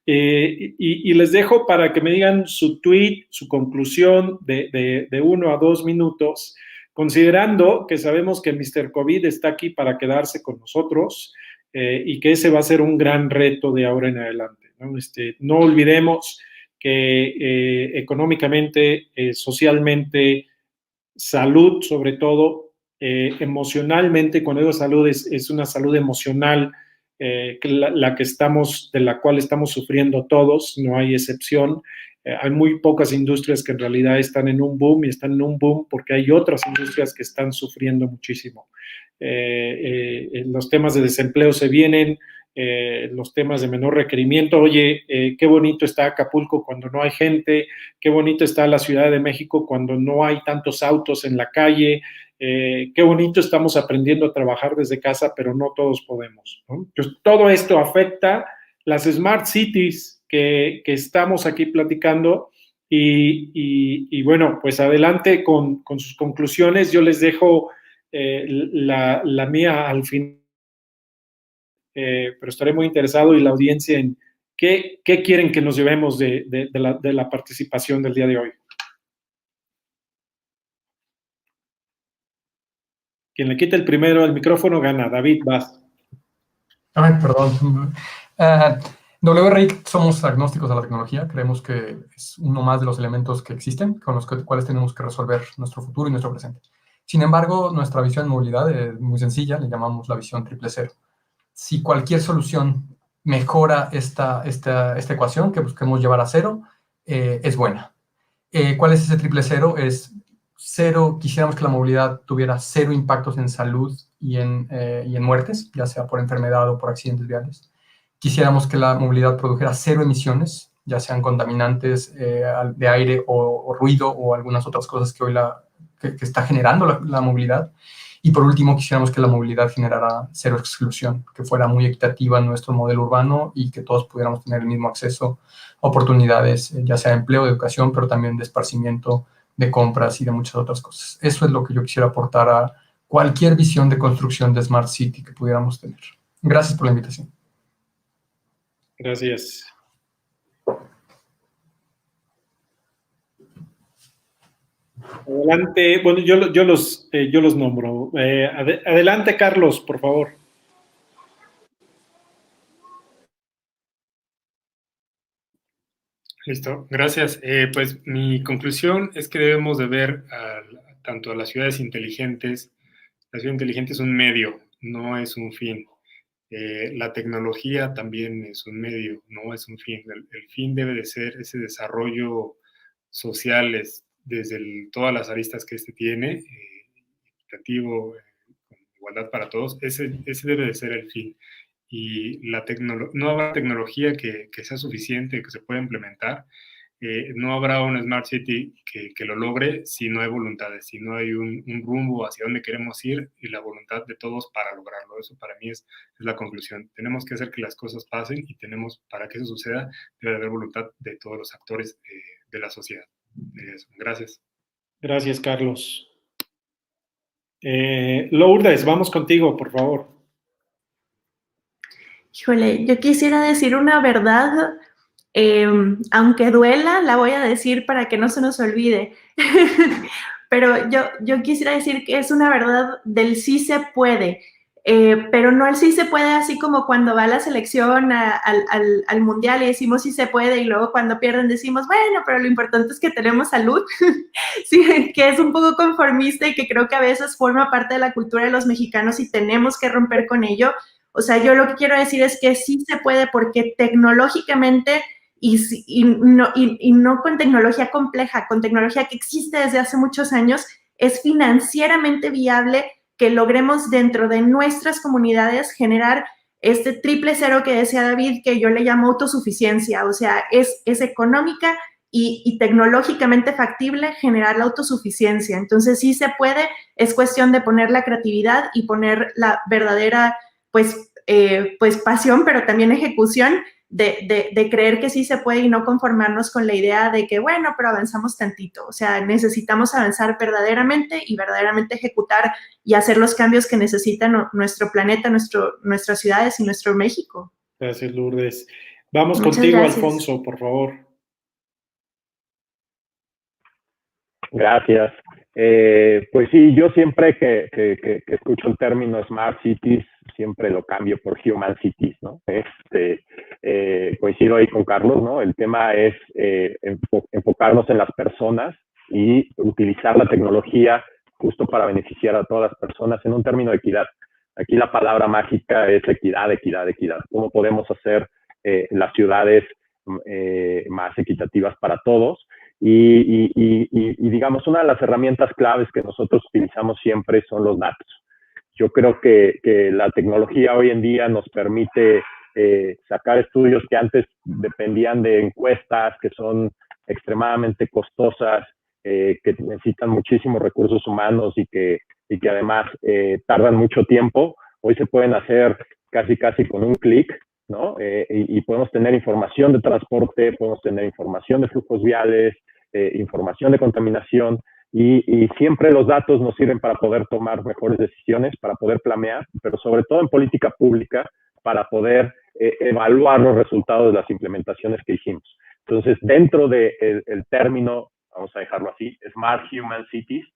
Y les dejo para que me digan su tweet, su conclusión de 1 a 2 minutos, considerando que sabemos que Mr. COVID está aquí para quedarse con nosotros y que ese va a ser un gran reto de ahora en adelante, ¿no? No olvidemos que económicamente, socialmente, salud sobre todo, emocionalmente, cuando digo salud es una salud emocional de la cual estamos sufriendo todos, no hay excepción. Hay muy pocas industrias que en realidad están en un boom y están en un boom porque hay otras industrias que están sufriendo muchísimo. Los temas de desempleo se vienen, los temas de menor requerimiento. Oye, qué bonito está Acapulco cuando no hay gente, qué bonito está la Ciudad de México cuando no hay tantos autos en la calle, qué bonito estamos aprendiendo a trabajar desde casa, pero no todos podemos, ¿no? Entonces, todo esto afecta las smart cities que estamos aquí platicando y bueno, pues adelante con sus conclusiones. Yo les dejo la mía al final. Pero estaré muy interesado y la audiencia en qué quieren que nos llevemos de la participación del día de hoy. Quien le quite el primero el micrófono gana. David, vas. Ay, perdón. WRI somos agnósticos a la tecnología. Creemos que es uno más de los elementos que existen, con los cuales tenemos que resolver nuestro futuro y nuestro presente. Sin embargo, nuestra visión de movilidad es muy sencilla, le llamamos la visión 000. Si cualquier solución mejora esta ecuación que busquemos llevar a cero, es buena. ¿Cuál es ese 000? Es cero, quisiéramos que la movilidad tuviera 0 impactos en salud y en muertes, ya sea por enfermedad o por accidentes viales. Quisiéramos que la movilidad produjera 0 emisiones, ya sean contaminantes de aire o ruido o algunas otras cosas que hoy que está generando la movilidad. Y por último, quisiéramos que la movilidad generara 0 exclusión, que fuera muy equitativa en nuestro modelo urbano y que todos pudiéramos tener el mismo acceso a oportunidades, ya sea de empleo, de educación, pero también de esparcimiento, de compras y de muchas otras cosas. Eso es lo que yo quisiera aportar a cualquier visión de construcción de Smart City que pudiéramos tener. Gracias por la invitación. Gracias. Adelante, bueno, yo los nombro. Adelante, Carlos, por favor. Listo, gracias. Pues mi conclusión es que debemos de ver tanto a las ciudades inteligentes. La ciudad inteligente es un medio, no es un fin. La tecnología también es un medio, no es un fin. El fin debe de ser ese desarrollo social desde todas las aristas que tiene, equitativo, con igualdad para todos. Ese debe de ser el fin. Y no habrá tecnología que sea suficiente, que se pueda implementar. No habrá una Smart City que lo logre si no hay voluntades, si no hay un rumbo hacia dónde queremos ir y la voluntad de todos para lograrlo. Eso para mí es la conclusión. Tenemos que hacer que las cosas pasen y para que eso suceda, debe haber voluntad de todos los actores de la sociedad. Gracias. Gracias, Carlos. Lourdes, vamos contigo, por favor. Híjole, yo quisiera decir una verdad Aunque duela, la voy a decir para que no se nos olvide. Pero yo quisiera decir que es una verdad del sí se puede, pero no el sí se puede así como cuando va la selección al mundial y decimos sí se puede y luego cuando pierden decimos, bueno, pero lo importante es que tenemos salud, sí, que es un poco conformista y que creo que a veces forma parte de la cultura de los mexicanos y tenemos que romper con ello. O sea, yo lo que quiero decir es que sí se puede porque tecnológicamente y no con tecnología compleja, con tecnología que existe desde hace muchos años, es financieramente viable que logremos dentro de nuestras comunidades generar este triple cero que decía David, que yo le llamo autosuficiencia, o sea, es económica y tecnológicamente factible generar la autosuficiencia. Entonces sí se puede, es cuestión de poner la creatividad y poner la verdadera, pues pasión, pero también ejecución de creer que sí se puede y no conformarnos con la idea de que, bueno, pero avanzamos tantito. O sea, necesitamos avanzar verdaderamente y verdaderamente ejecutar y hacer los cambios que necesita nuestro planeta, nuestras ciudades y nuestro México. Gracias, Lourdes. Vamos Muchas contigo, gracias. Alfonso, por favor. Gracias. Pues sí, yo siempre que escucho el término Smart Cities, siempre lo cambio por Human Cities, ¿no? Coincido ahí con Carlos, ¿no? El tema es enfocarnos en las personas y utilizar la tecnología justo para beneficiar a todas las personas en un término de equidad. Aquí la palabra mágica es equidad, equidad, equidad. ¿Cómo podemos hacer las ciudades más equitativas para todos? Y digamos, una de las herramientas claves que nosotros utilizamos siempre son los datos. Yo creo que la tecnología hoy en día nos permite sacar estudios que antes dependían de encuestas, que son extremadamente costosas, que necesitan muchísimos recursos humanos y que además tardan mucho tiempo. Hoy se pueden hacer casi con un clic, ¿no? Y podemos tener información de transporte, podemos tener información de flujos viales, información de contaminación, y siempre los datos nos sirven para poder tomar mejores decisiones, para poder planear, pero sobre todo en política pública, para poder evaluar los resultados de las implementaciones que hicimos. Entonces, dentro del término, vamos a dejarlo así, Smart Human Cities,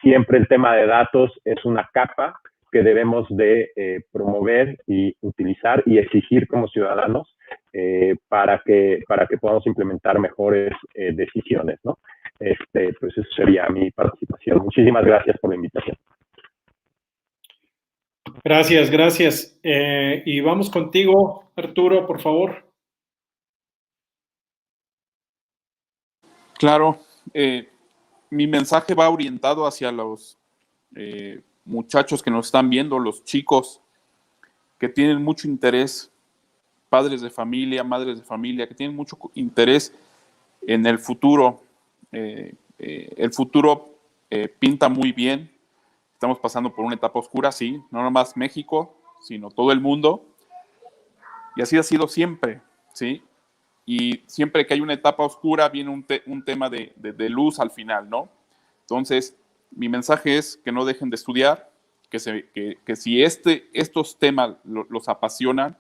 siempre el tema de datos es una capa que debemos de promover y utilizar y exigir como ciudadanos para que podamos implementar mejores decisiones, ¿no? Pues eso sería mi participación. Muchísimas gracias por la invitación. Gracias. Y vamos contigo, Arturo, por favor. Claro, mi mensaje va orientado hacia los muchachos que nos están viendo, los chicos que tienen mucho interés, padres de familia, madres de familia, que tienen mucho interés en el futuro. El futuro pinta muy bien. Estamos pasando por una etapa oscura, sí, no nomás México, sino todo el mundo. Y así ha sido siempre, ¿sí? Y siempre que hay una etapa oscura viene un tema de luz al final, ¿no? Entonces, mi mensaje es que no dejen de estudiar, que si estos temas los apasionan,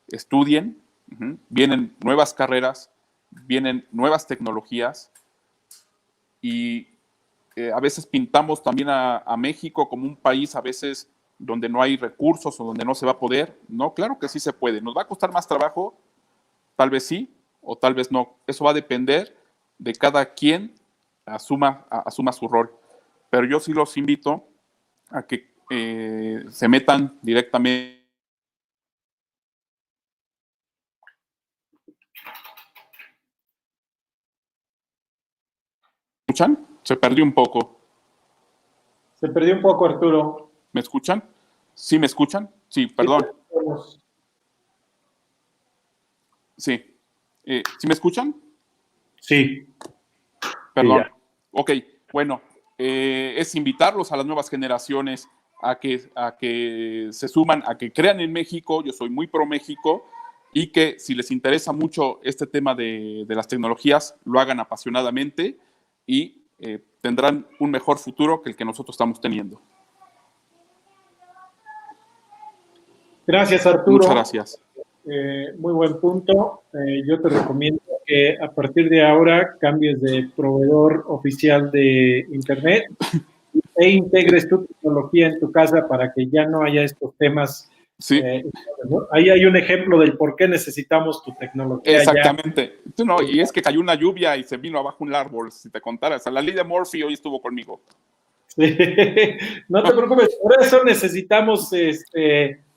estudien. Vienen nuevas carreras, vienen nuevas tecnologías y a veces pintamos también a México como un país a veces donde no hay recursos o donde no se va a poder. No, claro que sí se puede. ¿Nos va a costar más trabajo? Tal vez sí o tal vez no. Eso va a depender de cada quien asuma su rol. Pero yo sí los invito a que se metan directamente. ¿Me escuchan? Se perdió un poco. Se perdió un poco, Arturo. ¿Me escuchan? ¿Sí me escuchan? Sí, perdón. Sí. ¿Sí me escuchan? Sí. Perdón. Sí, ok, bueno, es invitarlos a las nuevas generaciones a que se suman, a que crean en México. Yo soy muy pro México y que si les interesa mucho este tema de las tecnologías, lo hagan apasionadamente y tendrán un mejor futuro que el que nosotros estamos teniendo. Gracias, Arturo. Muchas gracias. muy buen punto. Yo te recomiendo que a partir de ahora cambies de proveedor oficial de Internet e integres tu tecnología en tu casa para que ya no haya estos temas. Sí. ¿No? Ahí hay un ejemplo del por qué necesitamos tu tecnología. Exactamente. Ya. No, y es que cayó una lluvia y se vino abajo un árbol, si te contara. O sea, la ley de Murphy hoy estuvo conmigo. Sí. No te preocupes, por eso necesitamos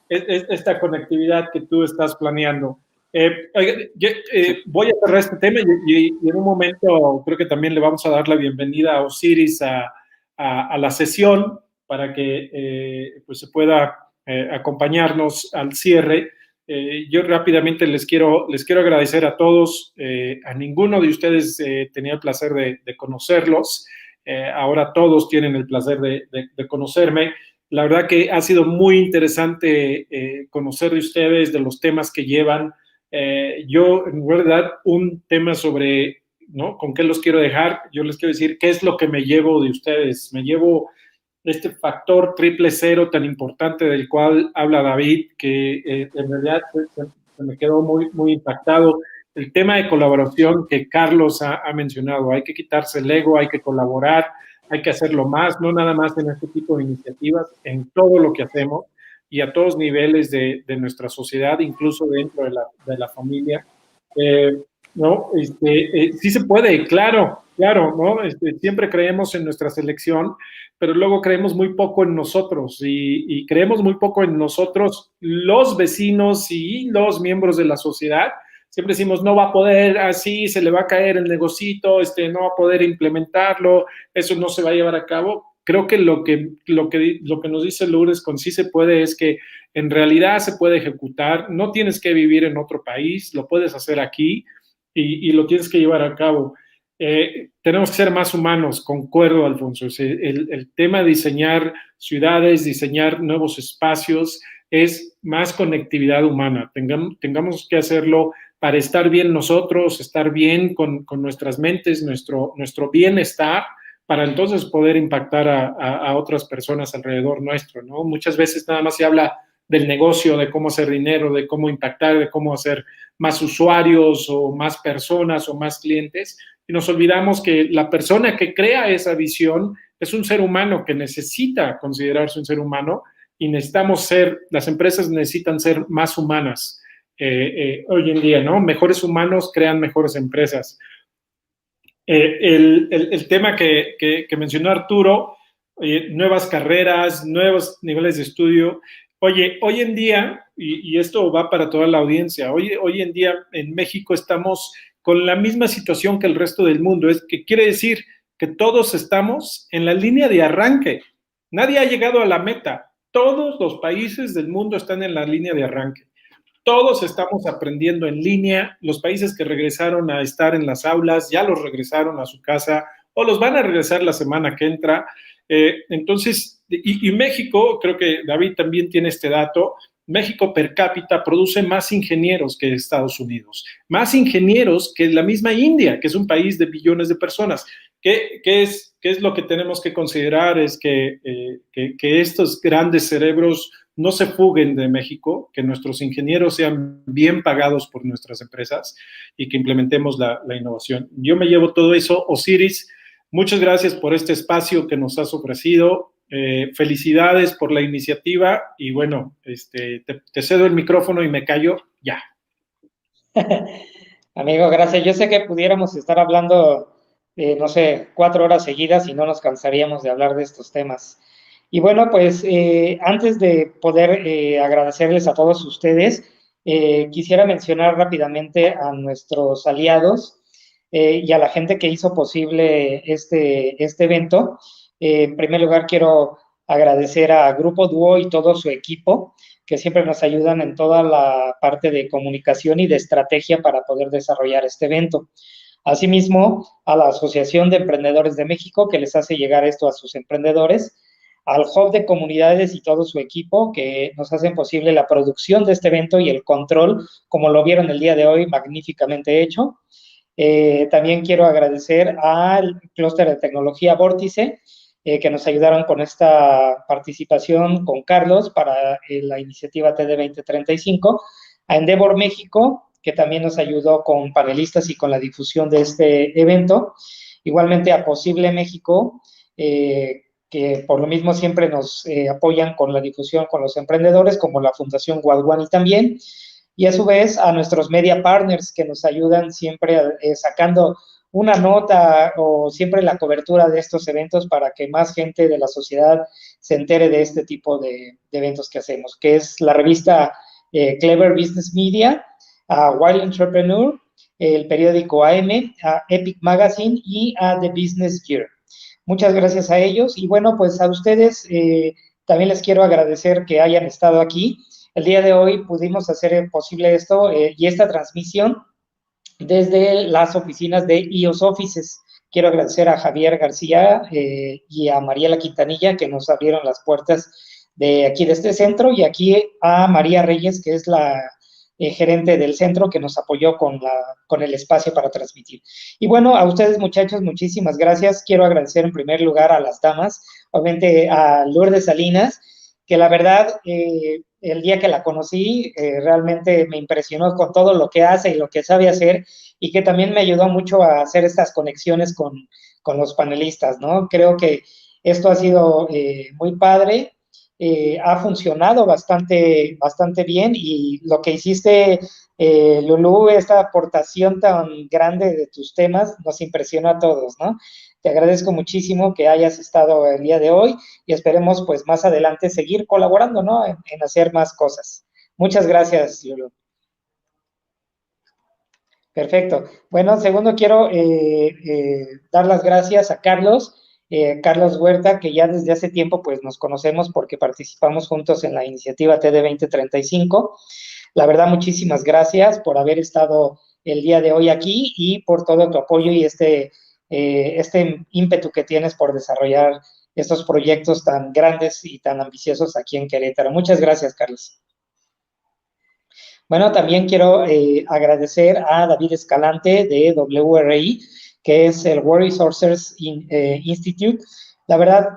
esta conectividad que tú estás planeando. Voy a cerrar este tema y en un momento creo que también le vamos a dar la bienvenida a Osiris a la sesión para que pues se pueda acompañarnos al cierre. Yo rápidamente les quiero agradecer a todos. A ninguno de ustedes tenía el placer de conocerlos. Ahora todos tienen el placer de conocerme. La verdad que ha sido muy interesante conocer de ustedes, de los temas que llevan. Yo, en verdad, un tema sobre, ¿no?, con qué los quiero dejar. Yo les quiero decir qué es lo que me llevo de ustedes. Me llevo este factor 000 tan importante del cual habla David, que en realidad se me quedó muy, muy impactado. El tema de colaboración que Carlos ha mencionado, hay que quitarse el ego, hay que colaborar, hay que hacerlo más, no nada más en este tipo de iniciativas, en todo lo que hacemos y a todos niveles de nuestra sociedad, incluso dentro de la familia. ¿No? Sí se puede, claro, ¿no? Siempre creemos en nuestra selección, pero luego creemos muy poco en nosotros y creemos muy poco en nosotros, los vecinos y los miembros de la sociedad. Siempre decimos, no va a poder, así se le va a caer el negocito, no va a poder implementarlo, eso no se va a llevar a cabo. Creo que lo que nos dice Lourdes con sí se puede es que en realidad se puede ejecutar, no tienes que vivir en otro país, lo puedes hacer aquí y lo tienes que llevar a cabo. Tenemos que ser más humanos, concuerdo, Alfonso. El tema de diseñar ciudades, diseñar nuevos espacios, es más conectividad humana. Tengamos que hacerlo para estar bien nosotros, estar bien con nuestras mentes, nuestro bienestar, para entonces poder impactar a otras personas alrededor nuestro, ¿no? Muchas veces nada más se habla del negocio, de cómo hacer dinero, de cómo impactar, de cómo hacer más usuarios o más personas o más clientes, y nos olvidamos que la persona que crea esa visión es un ser humano que necesita considerarse un ser humano y las empresas necesitan ser más humanas hoy en día, ¿no? Mejores humanos crean mejores empresas. El tema que mencionó Arturo, nuevas carreras, nuevos niveles de estudio. Oye, hoy en día, y esto va para toda la audiencia, hoy en día en México estamos con la misma situación que el resto del mundo. Que quiere decir que todos estamos en la línea de arranque. Nadie ha llegado a la meta. Todos los países del mundo están en la línea de arranque. Todos estamos aprendiendo en línea. Los países que regresaron a estar en las aulas ya los regresaron a su casa o los van a regresar la semana que entra. Entonces, y México, creo que David también tiene este dato, México per cápita produce más ingenieros que Estados Unidos, más ingenieros que la misma India, que es un país de billones de personas. ¿Qué es lo que tenemos que considerar? Es que estos grandes cerebros no se fuguen de México, que nuestros ingenieros sean bien pagados por nuestras empresas y que implementemos la innovación. Yo me llevo todo eso. Osiris, muchas gracias por este espacio que nos has ofrecido. Felicidades por la iniciativa y bueno, te cedo el micrófono y me callo ya. Amigo, gracias. Yo sé que pudiéramos estar hablando, no sé, 4 horas seguidas y no nos cansaríamos de hablar de estos temas. Y bueno, pues antes de poder agradecerles a todos ustedes, quisiera mencionar rápidamente a nuestros aliados y a la gente que hizo posible este evento. En primer lugar, quiero agradecer a Grupo Duo y todo su equipo, que siempre nos ayudan en toda la parte de comunicación y de estrategia para poder desarrollar este evento. Asimismo, a la Asociación de Emprendedores de México, que les hace llegar esto a sus emprendedores, al Hub de Comunidades y todo su equipo, que nos hacen posible la producción de este evento y el control, como lo vieron el día de hoy, magníficamente hecho. También quiero agradecer al Clúster de Tecnología Vórtice, que nos ayudaron con esta participación con Carlos para la iniciativa TD 2035, a Endeavor México, que también nos ayudó con panelistas y con la difusión de este evento. Igualmente a Posible México, que por lo mismo siempre nos apoyan con la difusión con los emprendedores, como la Fundación Guadguani también. Y a su vez a nuestros media partners que nos ayudan siempre sacando una nota o siempre la cobertura de estos eventos para que más gente de la sociedad se entere de este tipo de eventos que hacemos, que es la revista Clever Business Media, a Wild Entrepreneur, el periódico AM, a Epic Magazine y a The Business Year. Muchas gracias a ellos y bueno, pues a ustedes también les quiero agradecer que hayan estado aquí. El día de hoy pudimos hacer posible esto y esta transmisión desde las oficinas de IOS Offices. Quiero agradecer a Javier García y a Mariela Quintanilla que nos abrieron las puertas de aquí de este centro y aquí a María Reyes, que es la gerente del centro que nos apoyó con el espacio para transmitir. Y bueno, a ustedes muchachos, muchísimas gracias. Quiero agradecer en primer lugar a las damas, obviamente a Lourdes Salinas, que la verdad, el día que la conocí, realmente me impresionó con todo lo que hace y lo que sabe hacer, y que también me ayudó mucho a hacer estas conexiones con los panelistas, ¿no? Creo que esto ha sido muy padre, ha funcionado bastante bien, y lo que hiciste, Lulú, esta aportación tan grande de tus temas, nos impresionó a todos, ¿no? Te agradezco muchísimo que hayas estado el día de hoy y esperemos pues más adelante seguir colaborando, ¿no? En hacer más cosas. Muchas gracias, Lulú. Perfecto. Bueno, segundo quiero dar las gracias a Carlos Huerta, que ya desde hace tiempo pues nos conocemos porque participamos juntos en la iniciativa TD 2035. La verdad, muchísimas gracias por haber estado el día de hoy aquí y por todo tu apoyo y este ímpetu que tienes por desarrollar estos proyectos tan grandes y tan ambiciosos aquí en Querétaro. Muchas gracias, Carlos. Bueno, también quiero agradecer a David Escalante de WRI, que es el World Resources Institute. La verdad,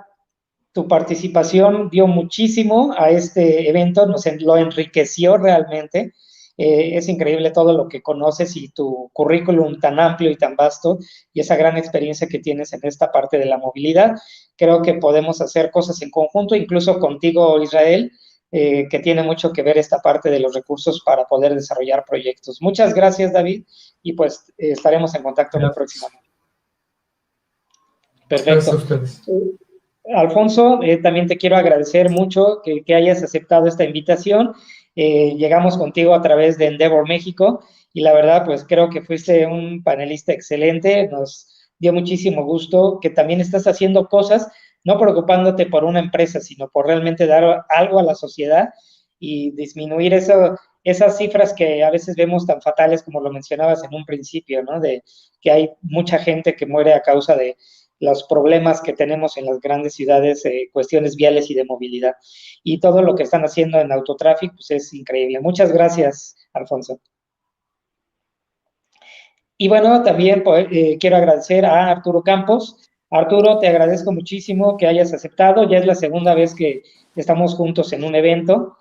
tu participación dio muchísimo a este evento, lo enriqueció realmente. Es increíble todo lo que conoces y tu currículum tan amplio y tan vasto y esa gran experiencia que tienes en esta parte de la movilidad. Creo que podemos hacer cosas en conjunto, incluso contigo, Israel, que tiene mucho que ver esta parte de los recursos para poder desarrollar proyectos. Muchas gracias, David, y pues estaremos en contacto la próxima. Perfecto. Gracias a ustedes. Alfonso, también te quiero agradecer mucho que hayas aceptado esta invitación. Llegamos contigo a través de Endeavor México y la verdad, pues creo que fuiste un panelista excelente. Nos dio muchísimo gusto que también estás haciendo cosas, no preocupándote por una empresa, sino por realmente dar algo a la sociedad y disminuir esas cifras que a veces vemos tan fatales como lo mencionabas en un principio, ¿no? De que hay mucha gente que muere a causa de los problemas que tenemos en las grandes ciudades, cuestiones viales y de movilidad. Y todo lo que están haciendo en Autotraffic, pues es increíble. Muchas gracias, Alfonso. Y bueno, también quiero agradecer a Arturo Campos. Arturo, te agradezco muchísimo que hayas aceptado. Ya es la segunda vez que estamos juntos en un evento.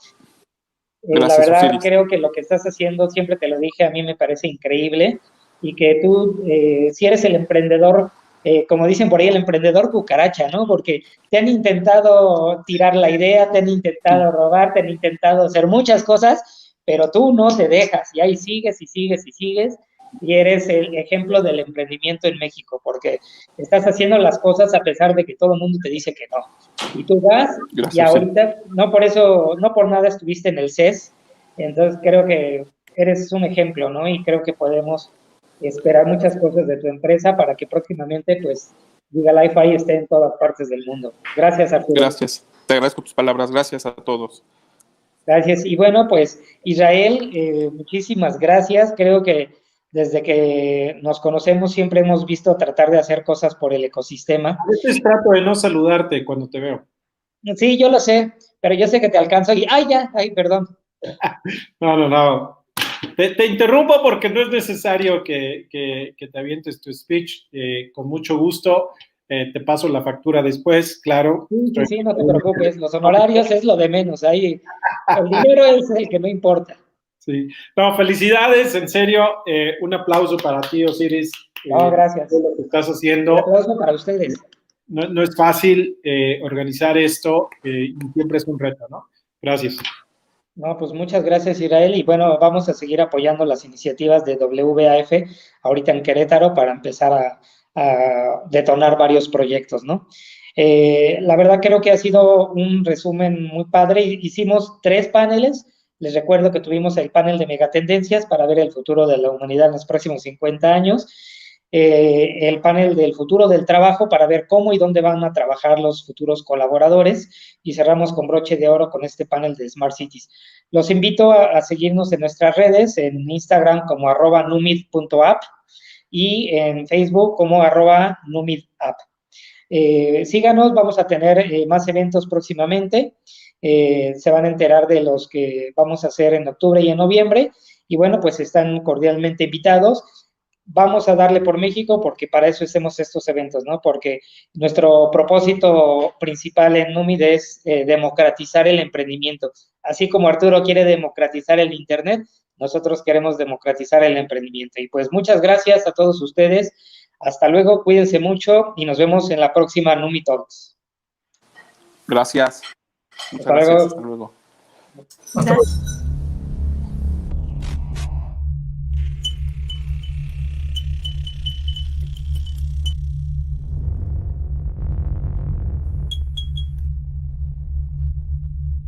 Gracias, la verdad, Osiris. Creo que lo que estás haciendo, siempre te lo dije, a mí me parece increíble. Y que tú, si eres el emprendedor, como dicen por ahí, el emprendedor cucaracha, ¿no? Porque te han intentado tirar la idea, te han intentado robar, te han intentado hacer muchas cosas, pero tú no te dejas, y ahí sigues y sigues y sigues, y eres el ejemplo del emprendimiento en México, porque estás haciendo las cosas a pesar de que todo el mundo te dice que no. Y tú vas, gracias, y ahorita, no por nada estuviste en el CES, entonces creo que eres un ejemplo, ¿no? Y creo que podemos esperar muchas cosas de tu empresa para que próximamente, pues, GigaLife esté en todas partes del mundo. Gracias, Arturo. Gracias. Te agradezco tus palabras. Gracias a todos. Gracias. Y bueno, pues, Israel, muchísimas gracias. Creo que desde que nos conocemos siempre hemos visto tratar de hacer cosas por el ecosistema. A veces trato de no saludarte cuando te veo. Sí, yo lo sé, pero yo sé que te alcanzo y... ¡Ay, perdón! No. Te interrumpo porque no es necesario que te avientes tu speech. Con mucho gusto. Te paso la factura después, claro. Sí, no te preocupes. Los honorarios es lo de menos. Ahí el dinero es el que no importa. Sí. No, felicidades, en serio. Un aplauso para ti, Osiris. No, gracias. Por lo que estás haciendo. Un aplauso para ustedes. No es fácil organizar esto y siempre es un reto, ¿no? Gracias. No, pues muchas gracias, Israel. Y bueno, vamos a seguir apoyando las iniciativas de WAF ahorita en Querétaro para empezar a detonar varios proyectos, ¿no? La verdad creo que ha sido un resumen muy padre. Hicimos 3 paneles. Les recuerdo que tuvimos el panel de megatendencias para ver el futuro de la humanidad en los próximos 50 años. El panel del futuro del trabajo para ver cómo y dónde van a trabajar los futuros colaboradores, y cerramos con broche de oro con este panel de Smart Cities. Los invito a seguirnos en nuestras redes, en Instagram como @numid.app y en Facebook como @numidapp. Síganos, vamos a tener más eventos próximamente. Se van a enterar de los que vamos a hacer en octubre y en noviembre, y bueno, pues están cordialmente invitados. Vamos a darle por México porque para eso hacemos estos eventos, ¿no? Porque nuestro propósito principal en Numid es democratizar el emprendimiento. Así como Arturo quiere democratizar el Internet, nosotros queremos democratizar el emprendimiento. Y pues muchas gracias a todos ustedes. Hasta luego, cuídense mucho y nos vemos en la próxima Numid Talks. Gracias. Muchas Hasta gracias. luego. Hasta luego. Hasta luego.